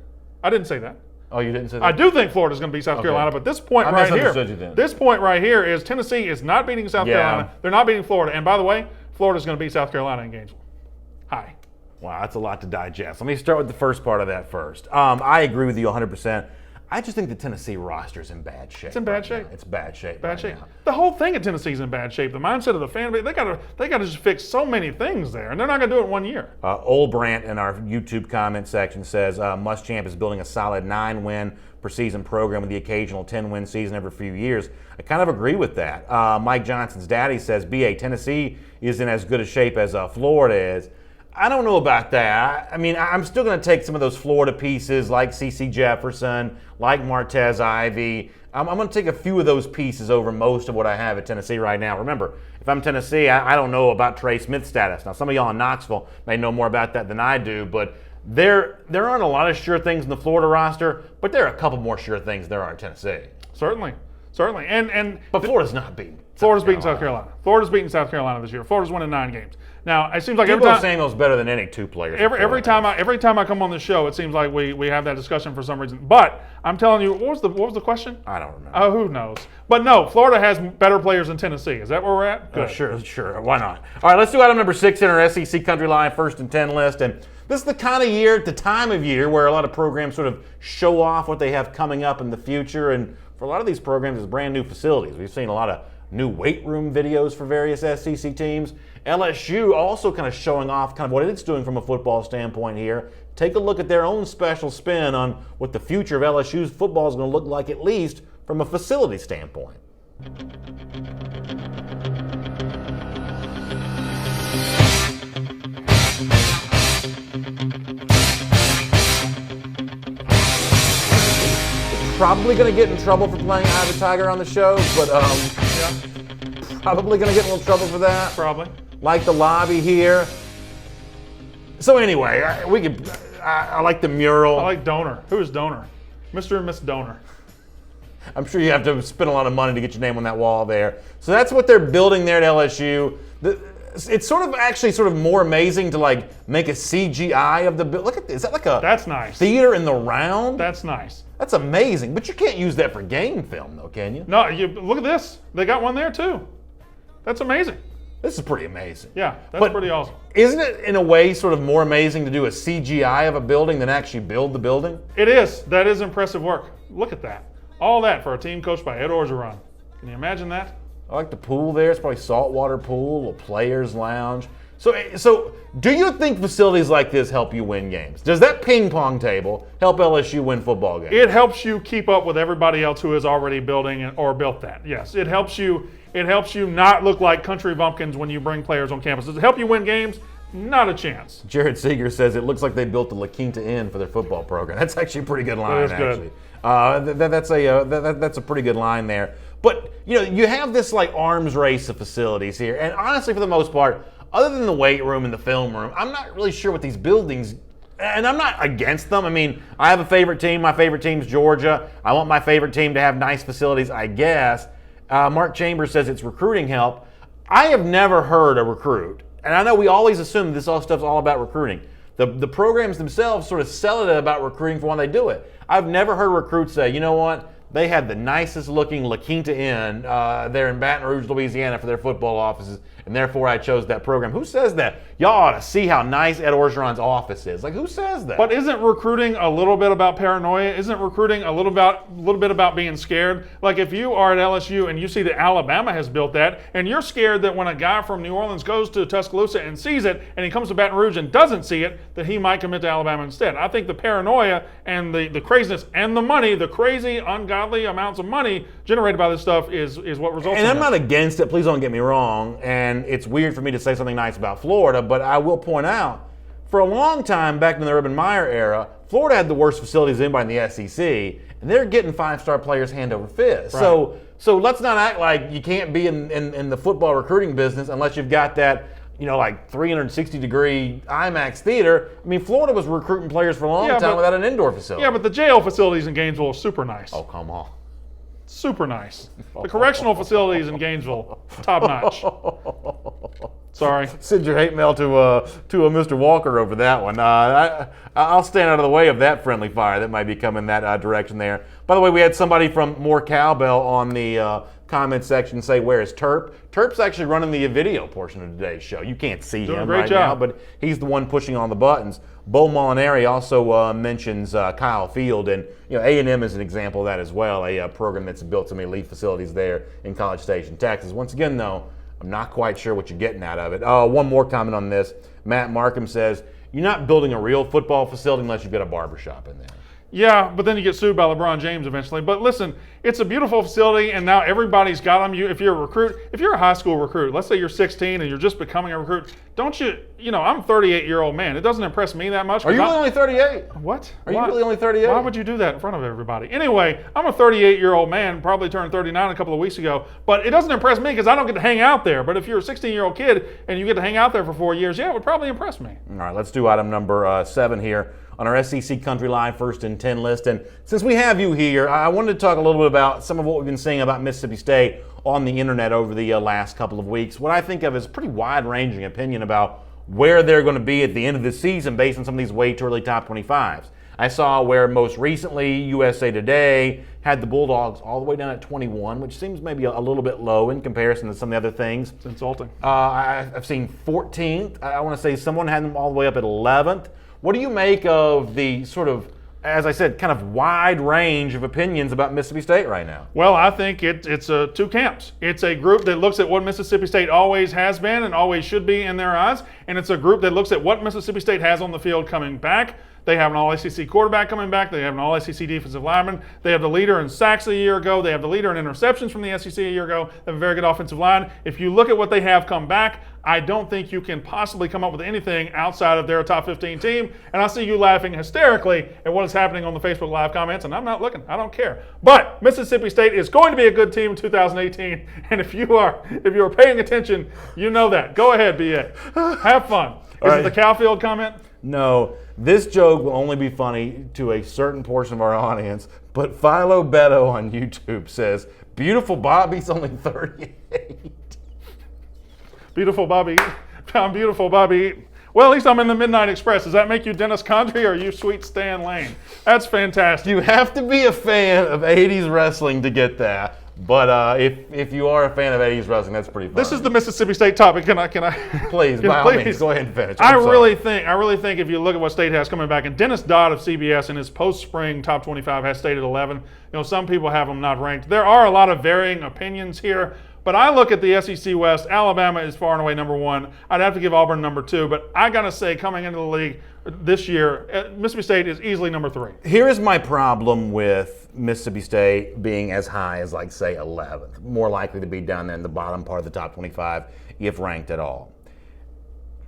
I didn't say that. Oh, you didn't say that? I do think Florida's going to beat South Carolina, but this point right here is Tennessee is not beating South Carolina. They're not beating Florida. And by the way, Florida's going to beat South Carolina in Gainesville. Hi. Wow, that's a lot to digest. Let me start with the first part of that first. I agree with you 100%. I just think the Tennessee roster's in bad shape. It's in bad shape. It's bad shape. Bad shape. The whole thing at Tennessee's in bad shape. The mindset of the fan base, they got to just fix so many things there, and they're not going to do it in 1 year. Old Brandt in our YouTube comment section says Muschamp is building a solid 9-win per season program with the occasional 10-win season every few years. I kind of agree with that. Mike Johnson's daddy says BA Tennessee is in as good a shape as Florida is. I don't know about that. I mean, I'm still going to take some of those Florida pieces like C.C. Jefferson, like Martez Ivey. I'm going to take a few of those pieces over most of what I have at Tennessee right now. Remember, if I'm Tennessee, I don't know about Trey Smith's status. Now, some of y'all in Knoxville may know more about that than I do, but there aren't a lot of sure things in the Florida roster, but there are a couple more sure things there are in Tennessee. Certainly. But Florida's not beating. Florida's beating South Carolina. Florida's beating South Carolina this year. Florida's winning 9 games. Now, it seems like every time Samuel's better than any 2 players. Every time I come on the show, it seems like we have that discussion for some reason. But I'm telling you, what was the question? I don't remember. Oh, who knows? But no, Florida has better players than Tennessee. Is that where we're at? Good. Sure. Why not? All right, let's do item number 6 in our SEC Country Line first and 10 list. And this is the kind of year, the time of year, where a lot of programs sort of show off what they have coming up in the future. And for a lot of these programs, it's brand new facilities. We've seen a lot of new weight room videos for various SEC teams. LSU also kind of showing off kind of what it's doing from a football standpoint here. Take a look at their own special spin on what the future of LSU's football is going to look like, at least from a facility standpoint. Probably going to get in trouble for playing Eye of the Tiger on the show, but probably going to get in a little trouble for that. Probably. Like the lobby here. So anyway, I like the mural. I like Donor. Who is Donor? Mr. and Miss Donor. I'm sure you have to spend a lot of money to get your name on that wall there. So that's what they're building there at LSU. It's sort of more amazing to like make a CGI of the building. Look at this. Is that like a That's nice. theater in the round? That's nice. That's amazing. But you can't use that for game film though, can you? No, look at this. They got one there too. That's amazing. This is pretty amazing. Yeah, that's But pretty awesome. Isn't it in a way sort of more amazing to do a CGI of a building than actually build the building? It is. That is impressive work. Look at that. All that for a team coached by Ed Orgeron. Can you imagine that? I like the pool there. It's probably saltwater pool, a player's lounge. So do you think facilities like this help you win games? Does that ping pong table help LSU win football games? It helps you keep up with everybody else who is already building or built that. Yes, it helps you. It helps you not look like country bumpkins when you bring players on campus. Does it help you win games? Not a chance. Jarrett Seeger says it looks like they built the La Quinta Inn for their football program. That's actually a pretty good line. That is good. Actually, that's a pretty good line there. But you have this like arms race of facilities here, and honestly, for the most part, other than the weight room and the film room, I'm not really sure what these buildings. And I'm not against them. I mean, I have a favorite team. My favorite team's Georgia. I want my favorite team to have nice facilities, I guess. Mark Chambers says it's recruiting help. I have never heard a recruit, and I know we always assume this all stuff's all about recruiting. The programs themselves sort of sell it about recruiting for when they do it. I've never heard recruits say, you know what, they had the nicest looking La Quinta Inn there in Baton Rouge, Louisiana for their football offices, and therefore I chose that program. Who says that? Y'all ought to see how nice Ed Orgeron's office is. Like, who says that? But isn't recruiting a little bit about paranoia? Isn't recruiting a little bit about being scared? Like if you are at LSU and you see that Alabama has built that, and you're scared that when a guy from New Orleans goes to Tuscaloosa and sees it, and he comes to Baton Rouge and doesn't see it, that he might commit to Alabama instead. I think the paranoia and the craziness and the money, the crazy, ungodly amounts of money generated by this stuff is what results in And I'm this. not against it, please don't get me wrong, and it's weird for me to say something nice about Florida, but I will point out, for a long time back in the Urban Meyer era, Florida had the worst facilities of anybody in the SEC, and they're getting five-star players hand over fist. Right. So let's not act like you can't be in the football recruiting business unless you've got that, like 360-degree IMAX theater. I mean, Florida was recruiting players for a long time without an indoor facility. Yeah, but the jail facilities in Gainesville are super nice. Oh, come on. Super nice. The correctional facilities in Gainesville, top notch. Sorry. Send your hate mail to a Mr. Walker over that one. I'll stand out of the way of that friendly fire that might be coming that direction there. By the way, we had somebody from More Cowbell on the comment section say, "Where is Terp?" Terp's actually running the video portion of today's show. You can't see Doing a him great right job. now, but he's the one pushing on the buttons. Bo Molinari also mentions Kyle Field, and A&M is an example of that as well, a program that's built some elite facilities there in College Station, Texas. Once again, though, I'm not quite sure what you're getting out of it. One more comment on this. Matt Markham says, you're not building a real football facility unless you've got a barbershop in there. Yeah, but then you get sued by LeBron James eventually. But listen, it's a beautiful facility, and now everybody's got them. If you're a recruit, if you're a high school recruit, let's say you're 16 and you're just becoming a recruit, don't you, I'm a 38-year-old man. It doesn't impress me that much. Are you really only 38? What? Are you really only 38? Why would you do that in front of everybody? Anyway, I'm a 38-year-old man, probably turned 39 a couple of weeks ago, but it doesn't impress me because I don't get to hang out there. But if you're a 16-year-old kid and you get to hang out there for 4 years, yeah, it would probably impress me. All right, let's do item number 7 here on our SEC Country Live First and 10 list. And since we have you here, I wanted to talk a little bit about some of what we've been seeing about Mississippi State on the internet over the last couple of weeks. What I think of as pretty wide-ranging opinion about where they're going to be at the end of the season based on some of these way too early top 25s. I saw where most recently USA Today had the Bulldogs all the way down at 21, which seems maybe a little bit low in comparison to some of the other things. It's insulting. I've seen 14th. I want to say someone had them all the way up at 11th. What do you make of the sort of, as I said, kind of wide range of opinions about Mississippi State right now? Well, I think it's two camps. It's a group that looks at what Mississippi State always has been and always should be in their eyes, and it's a group that looks at what Mississippi State has on the field coming back. They have an all-SEC quarterback coming back. They have an all-SEC defensive lineman. They have the leader in sacks a year ago. They have the leader in interceptions from the SEC a year ago. They have a very good offensive line. If you look at what they have come back, I don't think you can possibly come up with anything outside of their top 15 team. And I see you laughing hysterically at what is happening on the Facebook Live comments, and I'm not looking. I don't care. But Mississippi State is going to be a good team in 2018. And if you are paying attention, you know that. Go ahead, BA. Have fun. Is it the Cowfield comment? No, this joke will only be funny to a certain portion of our audience, but Philo Beto on YouTube says, beautiful Bobby's only 38. Beautiful Bobby. I'm beautiful Bobby. Well, at least I'm in the Midnight Express. Does that make you Dennis Condrey or are you Sweet Stan Lane? That's fantastic. You have to be a fan of 80s wrestling to get that. But if you are a fan of 80s wrestling, that's pretty fun. This is the Mississippi State topic. Can I? Please, by all means, go ahead and finish. I really think if you look at what State has coming back, and Dennis Dodd of CBS in his post-spring top 25 has State at 11. Some people have them not ranked. There are a lot of varying opinions here. But I look at the SEC West. Alabama is far and away number 1. I'd have to give Auburn number 2. But I got to say, coming into the league this year, Mississippi State is easily number 3. Here is my problem with Mississippi State being as high as, like, say, 11th. More likely to be down there in the bottom part of the top 25 if ranked at all.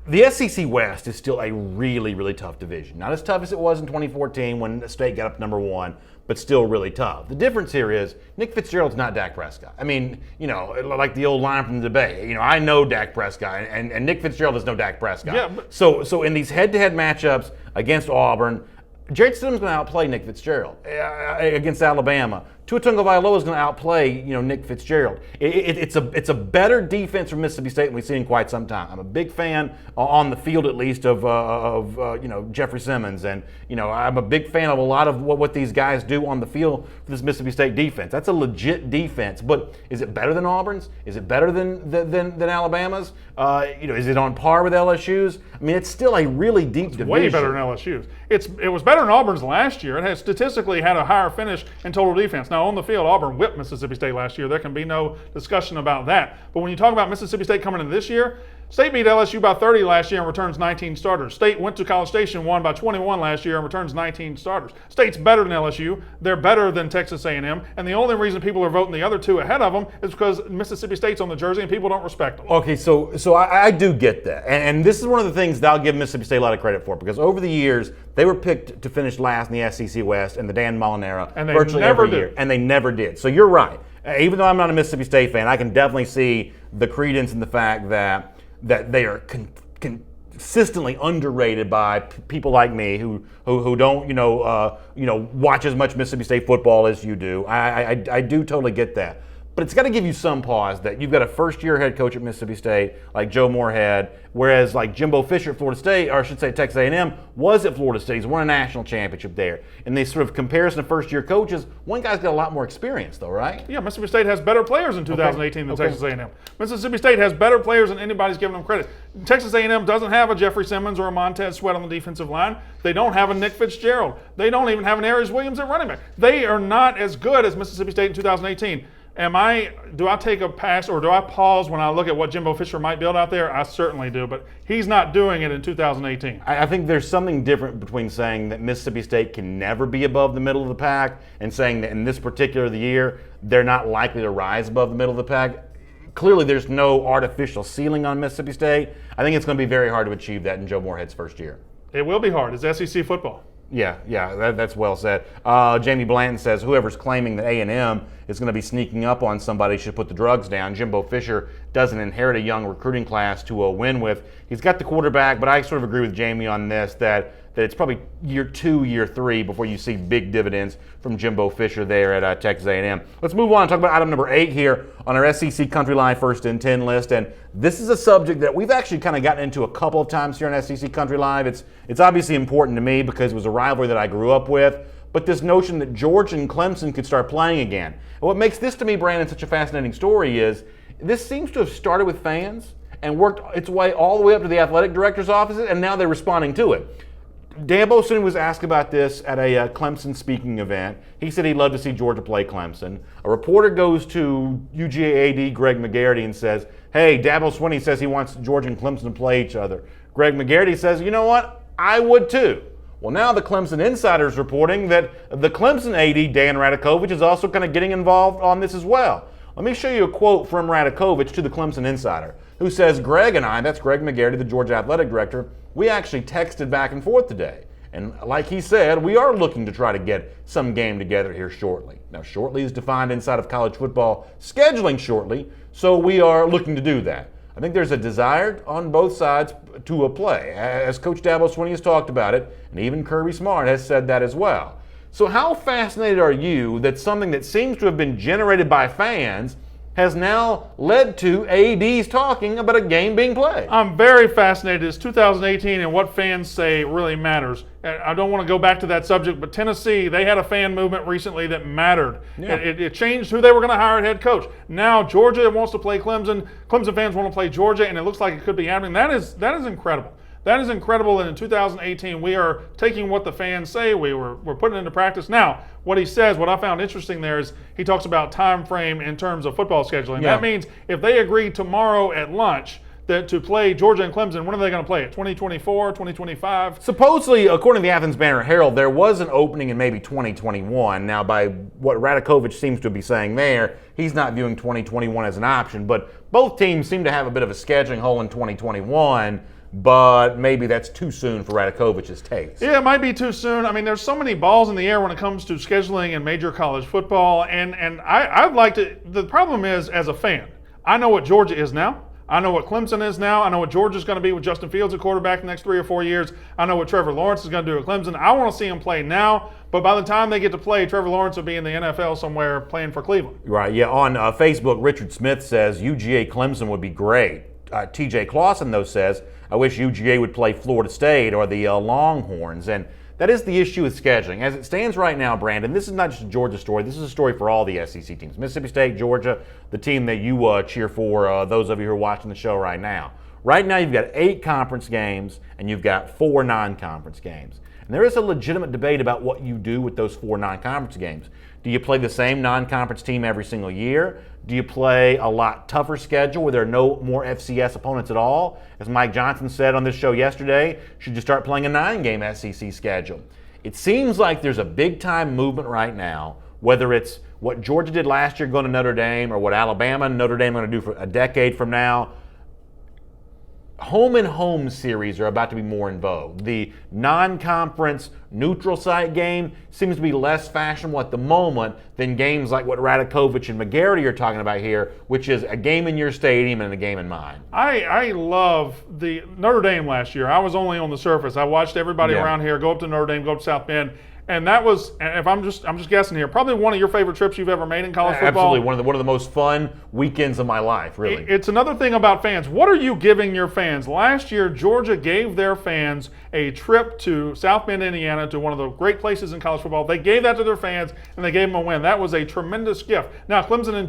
The SEC West is still a really, really tough division. Not as tough as it was in 2014 when State got up to number 1, but still really tough. The difference here is Nick Fitzgerald's not Dak Prescott. I mean, like the old line from the debate. I know Dak Prescott, and Nick Fitzgerald is no Dak Prescott. Yeah, so in these head-to-head matchups against Auburn, Jarrett Stidham's going to outplay Nick Fitzgerald against Alabama. Tua Tagovailoa is going to outplay, Nick Fitzgerald. It's a better defense from Mississippi State than we've seen in quite some time. I'm a big fan on the field, at least, of Jeffrey Simmons, and I'm a big fan of a lot of what these guys do on the field for this Mississippi State defense. That's a legit defense, but is it better than Auburn's? Is it better than Alabama's? Is it on par with LSU's? I mean, it's still a really deep division. Way better than LSU's. It was better than Auburn's last year. It has statistically had a higher finish in total defense. Now, on the field, Auburn whipped Mississippi State last year. There can be no discussion about that. But when you talk about Mississippi State coming into this year, State beat LSU by 30 last year and returns 19 starters. State went to College Station, won by 21 last year and returns 19 starters. State's better than LSU. They're better than Texas A&M. And the only reason people are voting the other two ahead of them is because Mississippi State's on the jersey and people don't respect them. Okay, so I do get that. And this is one of the things that I'll give Mississippi State a lot of credit for, because over the years, they were picked to finish last in the SEC West in the Dan Mullen era virtually every year. And they never did. So you're right. Even though I'm not a Mississippi State fan, I can definitely see the credence in the fact that they are consistently underrated by people like me who don't watch as much Mississippi State football as you do. I do totally get that. But it's got to give you some pause that you've got a first-year head coach at Mississippi State like Joe Moorhead, whereas like Jimbo Fisher at Florida State, or I should say Texas A&M, was at Florida State. He's won a national championship there. And they sort of comparison of first-year coaches, one guy's got a lot more experience though, right? Yeah, Mississippi State has better players in 2018 than Texas A&M. Mississippi State has better players than anybody's giving them credit. Texas A&M doesn't have a Jeffrey Simmons or a Montez Sweat on the defensive line. They don't have a Nick Fitzgerald. They don't even have an Arias Williams at running back. They are not as good as Mississippi State in 2018. Do I take a pass or do I pause when I look at what Jimbo Fisher might build out there? I certainly do, but he's not doing it in 2018. I think there's something different between saying that Mississippi State can never be above the middle of the pack and saying that in this particular year, they're not likely to rise above the middle of the pack. Clearly, there's no artificial ceiling on Mississippi State. I think it's going to be very hard to achieve that in Joe Moorhead's first year. It will be hard. It's SEC football. Yeah, that's well said. Jamie Blanton says whoever's claiming that A&M is going to be sneaking up on somebody should put the drugs down. Jimbo Fisher doesn't inherit a young recruiting class to win with. He's got the quarterback, but I sort of agree with Jamie on this, that it's probably year 2, year 3 before you see big dividends from Jimbo Fisher there at Texas A&M. Let's move on and talk about item number 8 here on our SEC Country Line First and 10 list. And this is a subject that we've actually kind of gotten into a couple of times here on SEC Country Live. It's obviously important to me because it was a rivalry that I grew up with. But this notion that Georgia and Clemson could start playing again. And what makes this, to me, Brandon, such a fascinating story is this seems to have started with fans and worked its way all the way up to the athletic director's offices, and now they're responding to it. Dabo Swinney was asked about this at a Clemson speaking event. He said he'd love to see Georgia play Clemson. A reporter goes to UGA AD Greg McGarity and says, hey, Dabo Swinney says he wants Georgia and Clemson to play each other. Greg McGarity says, you know what? I would too. Well, now the Clemson Insider is reporting that the Clemson AD, Dan Radakovich, is also kind of getting involved on this as well. Let me show you a quote from Radakovich to the Clemson Insider, who says, Greg and I, that's Greg McGarity, the Georgia athletic director, we actually texted back and forth today. And like he said, we are looking to try to get some game together here shortly. Now, shortly is defined inside of college football scheduling shortly, so we are looking to do that. I think there's a desire on both sides to play, as Coach Dabo Swinney has talked about it, and even Kirby Smart has said that as well. So how fascinated are you that something that seems to have been generated by fans has now led to ADs talking about a game being played? I'm very fascinated. It's 2018, and what fans say really matters. I don't want to go back to that subject, but Tennessee, they had a fan movement recently that mattered. Yeah. It changed who they were going to hire at head coach. Now Georgia wants to play Clemson. Clemson fans want to play Georgia, and it looks like it could be happening. That is incredible. That is incredible, and in 2018, we are taking what the fans say, we're putting it into practice. Now, what he says, what I found interesting there is he talks about time frame in terms of football scheduling. Yeah. That means if they agree tomorrow at lunch that to play Georgia and Clemson, when are they going to play it? 2024, 2025? Supposedly, according to the Athens Banner-Herald, there was an opening in maybe 2021. Now, by what Radakovich seems to be saying there, he's not viewing 2021 as an option, but both teams seem to have a bit of a scheduling hole in 2021. But maybe that's too soon for Radakovich's taste. Yeah, it might be too soon. I mean, there's so many balls in the air when it comes to scheduling in major college football, and I'd like to. The problem is, as a fan, I know what Georgia is now. I know what Clemson is now. I know what Georgia's going to be with Justin Fields at quarterback the next 3 or 4 years. I know what Trevor Lawrence is going to do at Clemson. I want to see him play now, but by the time they get to play, Trevor Lawrence will be in the NFL somewhere playing for Cleveland. Right, yeah. On Facebook, Richard Smith says UGA Clemson would be great. TJ Clausen, though, says, I wish UGA would play Florida State or the Longhorns. And that is the issue with scheduling. As it stands right now, Brandon, this is not just a Georgia story. This is a story for all the SEC teams. Mississippi State, Georgia, the team that you cheer for, those of you who are watching the show right now. Right now, you've got 8 conference games and you've got 4 non-conference games. And there is a legitimate debate about what you do with those 4 non-conference games. Do you play the same non-conference team every single year? Do you play a lot tougher schedule where there are no more FCS opponents at all? As Mike Johnson said on this show yesterday, should you start playing a 9-game SEC schedule? It seems like there's a big-time movement right now, whether it's what Georgia did last year going to Notre Dame or what Alabama and Notre Dame are going to do for a decade from now. Home and home series are about to be more in vogue. The non-conference neutral site game seems to be less fashionable at the moment than games like what Radakovich and McGarity are talking about here, which is a game in your stadium and a game in mine. I love the Notre Dame last year. I was only on the surface. I watched everybody around here go up to Notre Dame, go up to South Bend. And that was, if I'm just guessing here, probably one of your favorite trips you've ever made in college football. Absolutely, one of the most fun weekends of my life, really. It's another thing about fans. What are you giving your fans? Last year, Georgia gave their fans a trip to South Bend, Indiana, to one of the great places in college football. They gave that to their fans, and they gave them a win. That was a tremendous gift. Now, Clemson,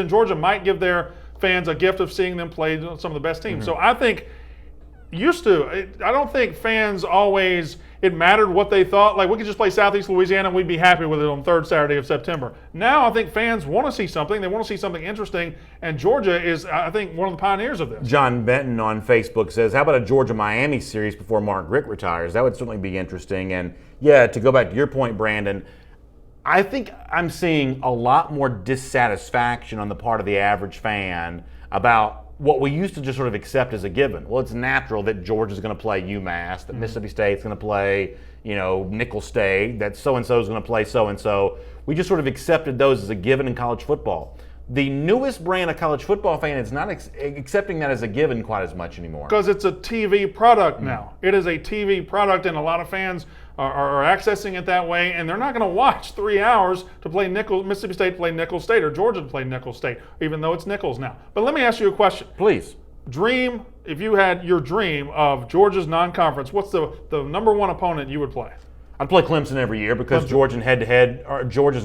Georgia might give their fans a gift of seeing them play some of the best teams. So I think I don't think fans always, it mattered what they thought. Like, we could just play Southeast Louisiana and we'd be happy with it on 3rd Saturday of September. Now I think fans want to see something. They want to see something interesting, and Georgia is, I think, one of the pioneers of this. John Benton on Facebook says, how about a Georgia-Miami series before Mark Richt retires? That would certainly be interesting. And, yeah, to go back to your point, Brandon, I think I'm seeing a lot more dissatisfaction on the part of the average fan about what we used to just sort of accept as a given. Well, it's natural that Georgia's going to play UMass, that Mississippi State's going to play, Nicholls State, that so-and-so is going to play so-and-so. We just sort of accepted those as a given in college football. The newest brand of college football fan is not accepting that as a given quite as much anymore. Because it's a TV product now. It is a TV product, and a lot of fans are accessing it that way, and they're not going to watch 3 hours to play Mississippi State play Nicholls State or Georgia to play Nicholls State, even though it's Nicholls now. But let me ask you a question. Please. Dream, if you had your dream of Georgia's non-conference, what's the number one opponent you would play? I'd play Clemson every year because Georgia's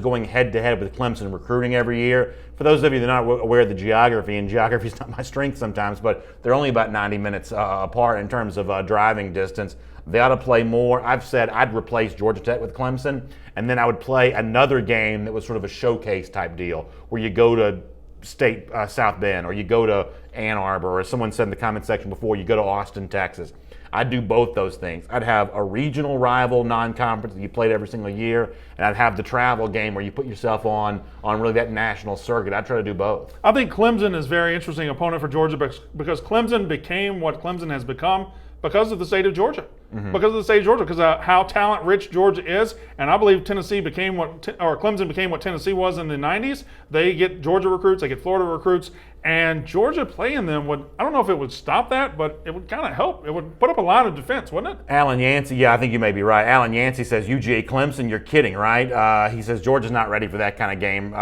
going head-to-head with Clemson recruiting every year. For those of you that are not aware of the geography, and geography is not my strength sometimes, but they're only about 90 minutes apart in terms of driving distance. They ought to play more. I've said I'd replace Georgia Tech with Clemson, and then I would play another game that was sort of a showcase type deal where you go to State South Bend or you go to Ann Arbor, or as someone said in the comment section before, you go to Austin, Texas. I'd do both those things. I'd have a regional rival non-conference that you played every single year, and I'd have the travel game where you put yourself on really that national circuit. I'd try to do both. I think Clemson is a very interesting opponent for Georgia because Clemson became what Clemson has become because of the state of Georgia. Because of the state of Georgia, because of how talent-rich Georgia is, and I believe Tennessee became Clemson became what Tennessee was in the 90s. They get Georgia recruits, they get Florida recruits, and Georgia playing them would, I don't know if it would stop that, but it would kind of help. It would put up a line of defense, wouldn't it? Alan Yancey, yeah, I think you may be right. Alan Yancey says UGA-Clemson, you're kidding, right? He says Georgia's not ready for that kind of game.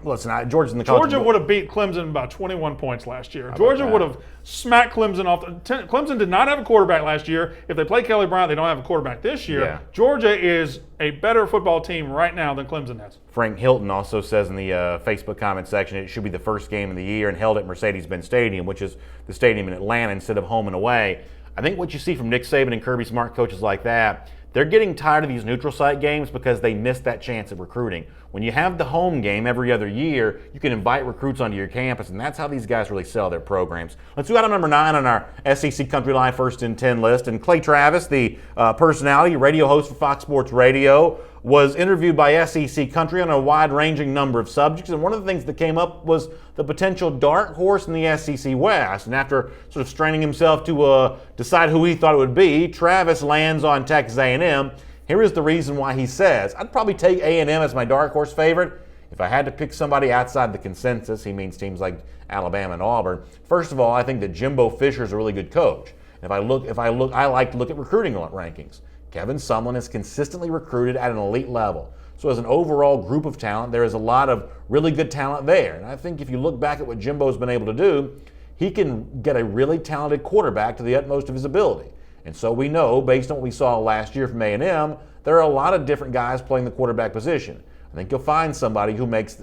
Listen, Georgia's in the college. Georgia would have beat Clemson by 21 points last year. Georgia would have smacked Clemson off. Clemson did not have a quarterback last year. If they play Kelly Bryant, they don't have a quarterback this year. Yeah. Georgia is a better football team right now than Clemson has. Frank Hilton also says in the Facebook comment section it should be the first game of the year and held at Mercedes-Benz Stadium, which is the stadium in Atlanta, instead of home and away. I think what you see from Nick Saban and Kirby Smart, coaches like that, they're getting tired of these neutral site games because they missed that chance at recruiting. When you have the home game every other year, you can invite recruits onto your campus, and that's how these guys really sell their programs. Let's do item number 9 on our SEC Country Live First and 10 list. And Clay Travis, the personality, radio host for Fox Sports Radio, was interviewed by SEC Country on a wide-ranging number of subjects, and one of the things that came up was the potential dark horse in the SEC West. And after sort of straining himself to decide who he thought it would be, Travis lands on Texas A&M. Here is the reason why he says, I'd probably take A&M as my dark horse favorite. If I had to pick somebody outside the consensus, he means teams like Alabama and Auburn. First of all, I think that Jimbo Fisher is a really good coach. I like to look at recruiting rankings. Kevin Sumlin has consistently recruited at an elite level. So as an overall group of talent, there is a lot of really good talent there. And I think if you look back at what Jimbo's been able to do, he can get a really talented quarterback to the utmost of his ability. And so we know, based on what we saw last year from A&M, there are a lot of different guys playing the quarterback position. I think you'll find somebody who makes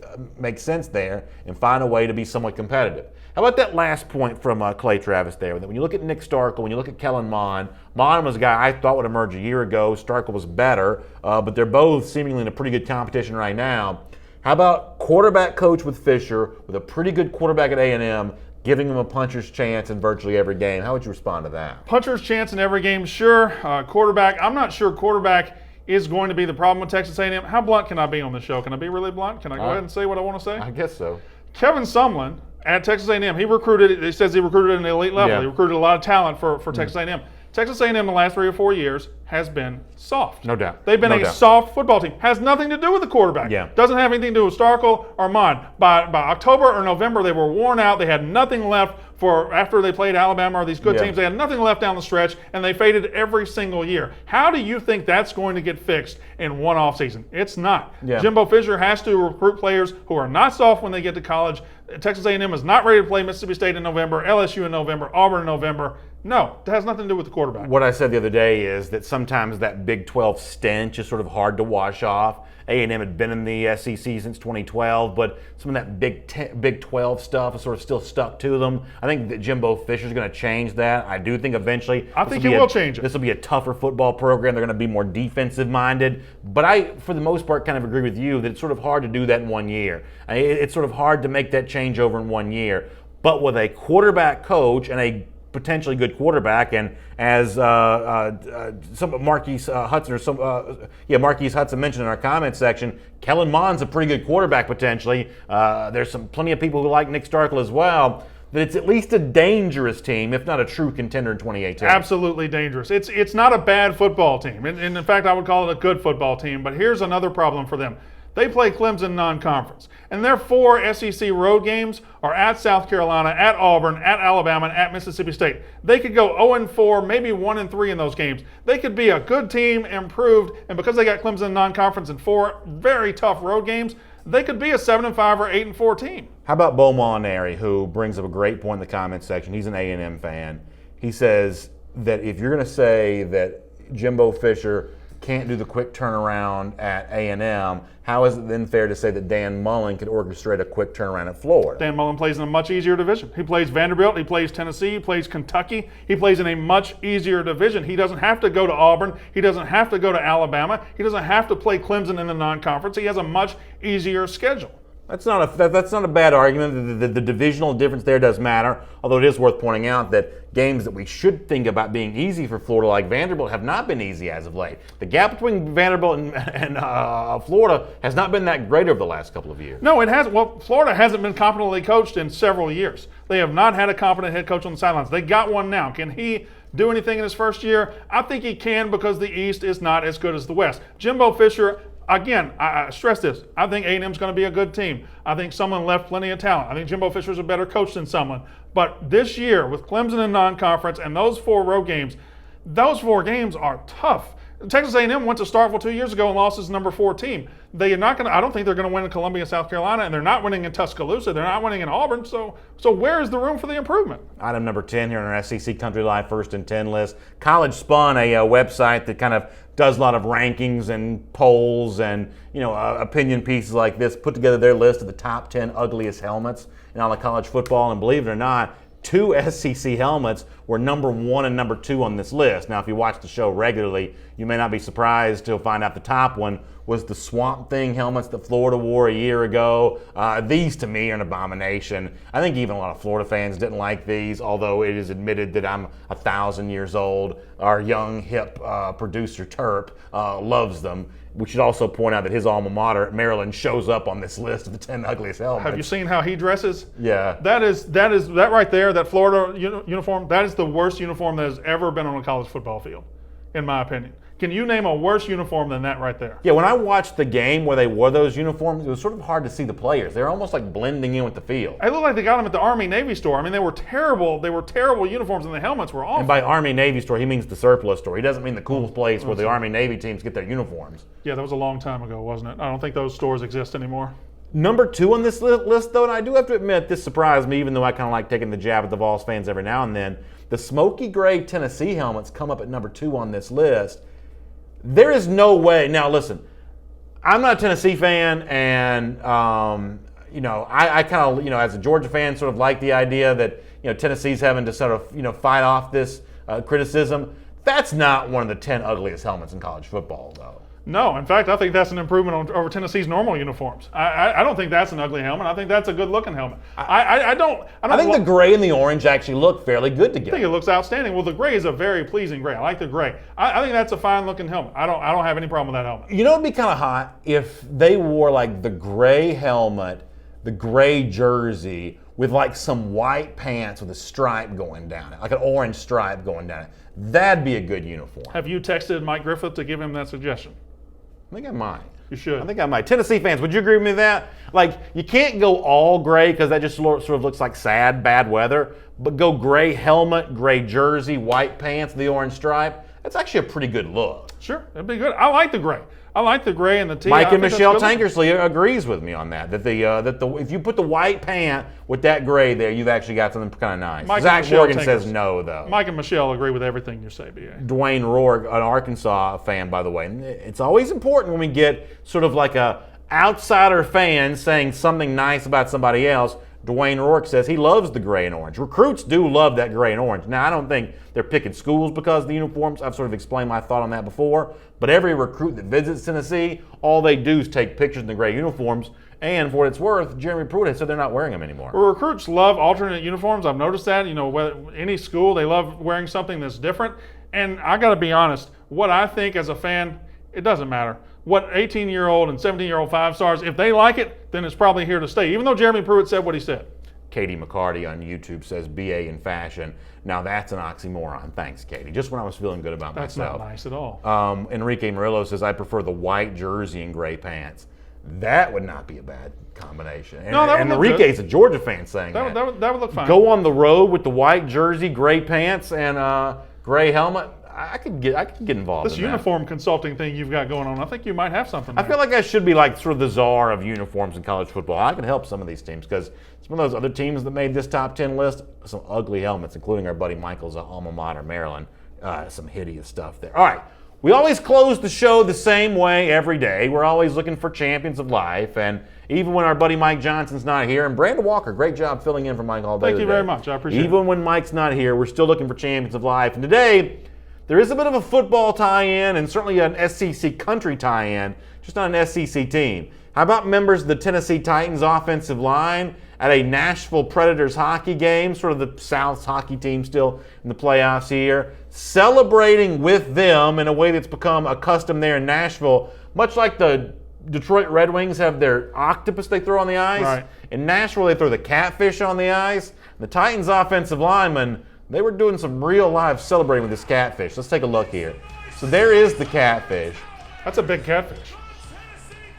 sense there and find a way to be somewhat competitive. How about that last point from Clay Travis there? That when you look at Nick Starkel, when you look at Kellen Mond was a guy I thought would emerge a year ago. Starkel was better, but they're both seemingly in a pretty good competition right now. How about quarterback coach with Fisher, with a pretty good quarterback at A&M, giving them a puncher's chance in virtually every game? How would you respond to that? Puncher's chance in every game, sure. Quarterback, I'm not sure quarterback is going to be the problem with Texas A&M. How blunt can I be on the show? Can I be really blunt? Can I go ahead and say what I want to say? I guess so. Kevin Sumlin at Texas A&M, he says he recruited at an elite level. Yeah. He recruited a lot of talent for Texas A&M. Texas A&M in the last 3 or 4 years has been soft. No doubt. They've been No a doubt. soft football team. Has nothing to do with the quarterback. Yeah. Doesn't have anything to do with Starkel or Mond. By October or November, they were worn out. They had nothing left after they played Alabama or these good teams. They had nothing left down the stretch, and they faded every single year. How do you think that's going to get fixed in one offseason? It's not. Yeah. Jimbo Fisher has to recruit players who are not soft when they get to college. Texas A&M is not ready to play Mississippi State in November, LSU in November, Auburn in November. No, it has nothing to do with the quarterback. What I said the other day is that sometimes that Big 12 stench is sort of hard to wash off. A&M had been in the SEC since 2012, but some of that Big 12 stuff is sort of still stuck to them. I think that Jimbo Fisher's going to change that. I do think eventually I think he will change it. This will be a tougher football program. They're going to be more defensive-minded. But I, for the most part, kind of agree with you that it's sort of hard to do that in 1 year. It's sort of hard to make that change over in 1 year. But with a quarterback coach and a potentially good quarterback, and as some Marquise Hudson mentioned in our comments section, Kellen Mond's a pretty good quarterback potentially. There's plenty of people who like Nick Starkel as well. That it's at least a dangerous team, if not a true contender in 2018. Absolutely dangerous. It's not a bad football team, and in fact, I would call it a good football team. But here's another problem for them. They play Clemson non-conference, and their 4 SEC road games are at South Carolina, at Auburn, at Alabama, and at Mississippi State. They could go 0-4, maybe 1-3 in those games. They could be a good team, improved, and because they got Clemson non-conference in 4 very tough road games, they could be a 7-5 or 8-4 team. How about Bo Molinari, who brings up a great point in the comments section? He's an A&M fan. He says that if you're going to say that Jimbo Fisher can't do the quick turnaround at A&M, how is it then fair to say that Dan Mullen could orchestrate a quick turnaround at Florida? Dan Mullen plays in a much easier division. He plays Vanderbilt, he plays Tennessee, he plays Kentucky. He plays in a much easier division. He doesn't have to go to Auburn. He doesn't have to go to Alabama. He doesn't have to play Clemson in the non-conference. He has a much easier schedule. That's not a bad argument. The divisional difference there does matter, although it is worth pointing out that games that we should think about being easy for Florida, like Vanderbilt, have not been easy as of late. The gap between Vanderbilt and Florida has not been that great over the last couple of years. No, it hasn't. Well, Florida hasn't been competently coached in several years. They have not had a competent head coach on the sidelines. They got one now. Can he do anything in his first year? I think he can because the East is not as good as the West. Jimbo Fisher, again, I stress this. I think A&M's going to be a good team. I think someone left plenty of talent. I think Jimbo Fisher's a better coach than someone. But this year, with Clemson in non-conference and those 4 road games, those 4 games are tough. Texas A&M went to Starkville 2 years ago and lost as number 4 team. They are not going to. I don't think they're going to win in Columbia, South Carolina, and they're not winning in Tuscaloosa. They're not winning in Auburn. So where is the room for the improvement? Item number 10 here on our SEC Country Live First and 10 list. College Spun, a website that kind of does a lot of rankings and polls and opinion pieces like this, put together their list of the top 10 ugliest helmets in all of college football. And believe it or not, 2 SEC helmets were number 1 and number 2 on this list. Now, if you watch the show regularly, you may not be surprised to find out the top one was the Swamp Thing helmets that Florida wore a year ago. These, to me, are an abomination. I think even a lot of Florida fans didn't like these, although it is admitted that I'm 1,000 years old. Our young, hip producer, Terp, loves them. We should also point out that his alma mater, Maryland, shows up on this list of the 10 ugliest helmets. Have you seen how he dresses? Yeah. That right there, that Florida uniform, that is the worst uniform that has ever been on a college football field, in my opinion. Can you name a worse uniform than that right there? Yeah, when I watched the game where they wore those uniforms, it was sort of hard to see the players. They were almost like blending in with the field. It looked like they got them at the Army-Navy store. I mean, they were terrible. They were terrible uniforms, and the helmets were awful. And by Army-Navy store, he means the surplus store. He doesn't mean the cool place where the Army-Navy teams get their uniforms. Yeah, that was a long time ago, wasn't it? I don't think those stores exist anymore. Number 2 on this list, though, and I do have to admit, this surprised me, even though I kind of like taking the jab at the Vols fans every now and then. The smoky gray Tennessee helmets come up at number 2 on this list. There is no way. Now, listen, I'm not a Tennessee fan, and I kind of, as a Georgia fan, sort of like the idea that Tennessee's having to sort of fight off this criticism. That's not one of the 10 ugliest helmets in college football, though. No, in fact, I think that's an improvement over Tennessee's normal uniforms. I don't think that's an ugly helmet. I think that's a good-looking helmet. I think the gray and the orange actually look fairly good together. I think it looks outstanding. Well, the gray is a very pleasing gray. I like the gray. I think that's a fine-looking helmet. I don't have any problem with that helmet. You know, it'd be kind of hot if they wore like the gray helmet, the gray jersey with like some white pants with a stripe going down it, like an orange stripe going down it. That'd be a good uniform. Have you texted Mike Griffith to give him that suggestion? I think I might. You should. I think I might. Tennessee fans, would you agree with me with that? Like, you can't go all gray because that just sort of looks like bad weather. But go gray helmet, gray jersey, white pants, the orange stripe. That's actually a pretty good look. Sure, that'd be good. I like the gray. I like the gray and the tee. Mike and Michelle Tankersley agrees with me on that. That if you put the white pant with that gray there, you've actually got something kind of nice. Zach Morgan says no, though. Mike and Michelle agree with everything you say, B.A. Dwayne Rourke, an Arkansas fan, by the way. It's always important when we get sort of like a outsider fan saying something nice about somebody else. Dwayne Rourke says he loves the gray and orange. Recruits do love that gray and orange. Now, I don't think they're picking schools because of the uniforms. I've sort of explained my thought on that before. But every recruit that visits Tennessee, all they do is take pictures in the gray uniforms. And for what it's worth, Jeremy Pruitt has said they're not wearing them anymore. Well, recruits love alternate uniforms. I've noticed that. Any school, they love wearing something that's different. And I got to be honest, what I think as a fan, it doesn't matter. What 18-year-old and 17-year-old 5-stars, if they like it, then it's probably here to stay, even though Jeremy Pruitt said what he said. Katie McCarty on YouTube says BA in fashion. Now that's an oxymoron. Thanks, Katie. Just when I was feeling good about myself. That's not nice at all. Enrique Murillo says, I prefer the white jersey and gray pants. That would not be a bad combination. And, no, that would look Enrique's a Georgia fan saying that. That would look fine. Go on the road with the white jersey, gray pants, and gray helmet. I could get involved in that. This uniform consulting thing you've got going on, I think you might have something there. I feel like I should be like sort of the czar of uniforms in college football. I could help some of these teams because some of those other teams that made this top 10 list, some ugly helmets, including our buddy Michael's alma mater, Maryland. Some hideous stuff there. All right. We always close the show the same way every day. We're always looking for champions of life. And even when our buddy Mike Johnson's not here, and Brandon Walker, great job filling in for Mike all day. Thank you very much. I appreciate it. Even when Mike's not here, we're still looking for champions of life. And today, there is a bit of a football tie-in and certainly an SEC country tie-in, just not an SEC team. How about members of the Tennessee Titans offensive line at a Nashville Predators hockey game, sort of the South's hockey team still in the playoffs here, celebrating with them in a way that's become a custom there in Nashville, much like the Detroit Red Wings have their octopus they throw on the ice. Right. In Nashville, they throw the catfish on the ice. The Titans offensive linemen, they were doing some real live celebrating with this catfish. Let's take a look here. So there is the catfish. That's a big catfish.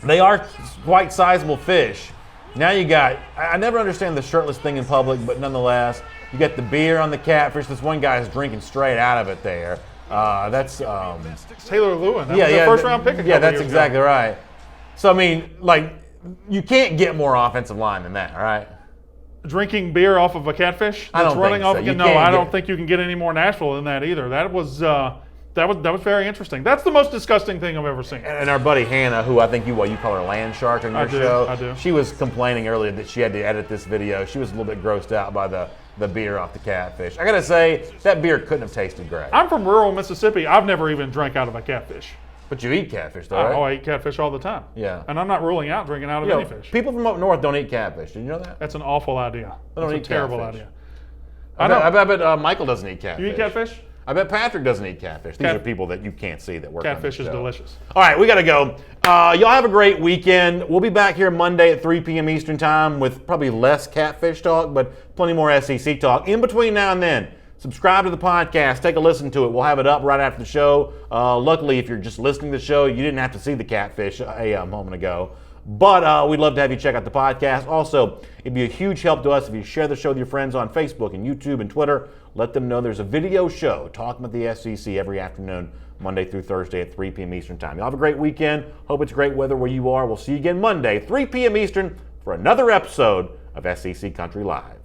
They are quite sizable fish. Now you got, I never understand the shirtless thing in public, but nonetheless, you got the beer on the catfish. This one guy is drinking straight out of it there. That's Taylor Lewin. That was a first-round pick a couple Yeah, that's years exactly ago. right. So, I mean, like, you can't get more offensive line than that, right? Drinking beer off of a catfish I that's don't running think off so. again. You No, can't I don't get- think you can get any more Nashville than that either. That was very interesting. That's the most disgusting thing I've ever seen. And our buddy Hannah, who I think you call her land shark on your do, show. I do. She was complaining earlier that she had to edit this video. She was a little bit grossed out by the beer off the catfish. I gotta say, that beer couldn't have tasted great. I'm from rural Mississippi. I've never even drank out of a catfish. But you eat catfish, though, right? Oh, I eat catfish all the time. Yeah. And I'm not ruling out drinking out of You know, any fish. people from up north don't eat catfish. Did you know that? That's an awful idea. They don't That's a eat terrible catfish. idea. I bet Michael doesn't eat catfish. You eat catfish? I bet Patrick doesn't eat catfish. These Cat- are people that you can't see that work on Catfish the is show. delicious. All right, we got to go. Y'all have a great weekend. We'll be back here Monday at 3 p.m. Eastern Time with probably less catfish talk, but plenty more SEC talk. In between now and then, subscribe to the podcast. Take a listen to it. We'll have it up right after the show. Luckily, if you're just listening to the show, you didn't have to see the catfish a moment ago. But we'd love to have you check out the podcast. Also, it'd be a huge help to us if you share the show with your friends on Facebook and YouTube and Twitter. Let them know there's a video show talking about the SEC every afternoon, Monday through Thursday at 3 p.m. Eastern Time. Y'all have a great weekend. Hope it's great weather where you are. We'll see you again Monday, 3 p.m. Eastern, for another episode of SEC Country Live.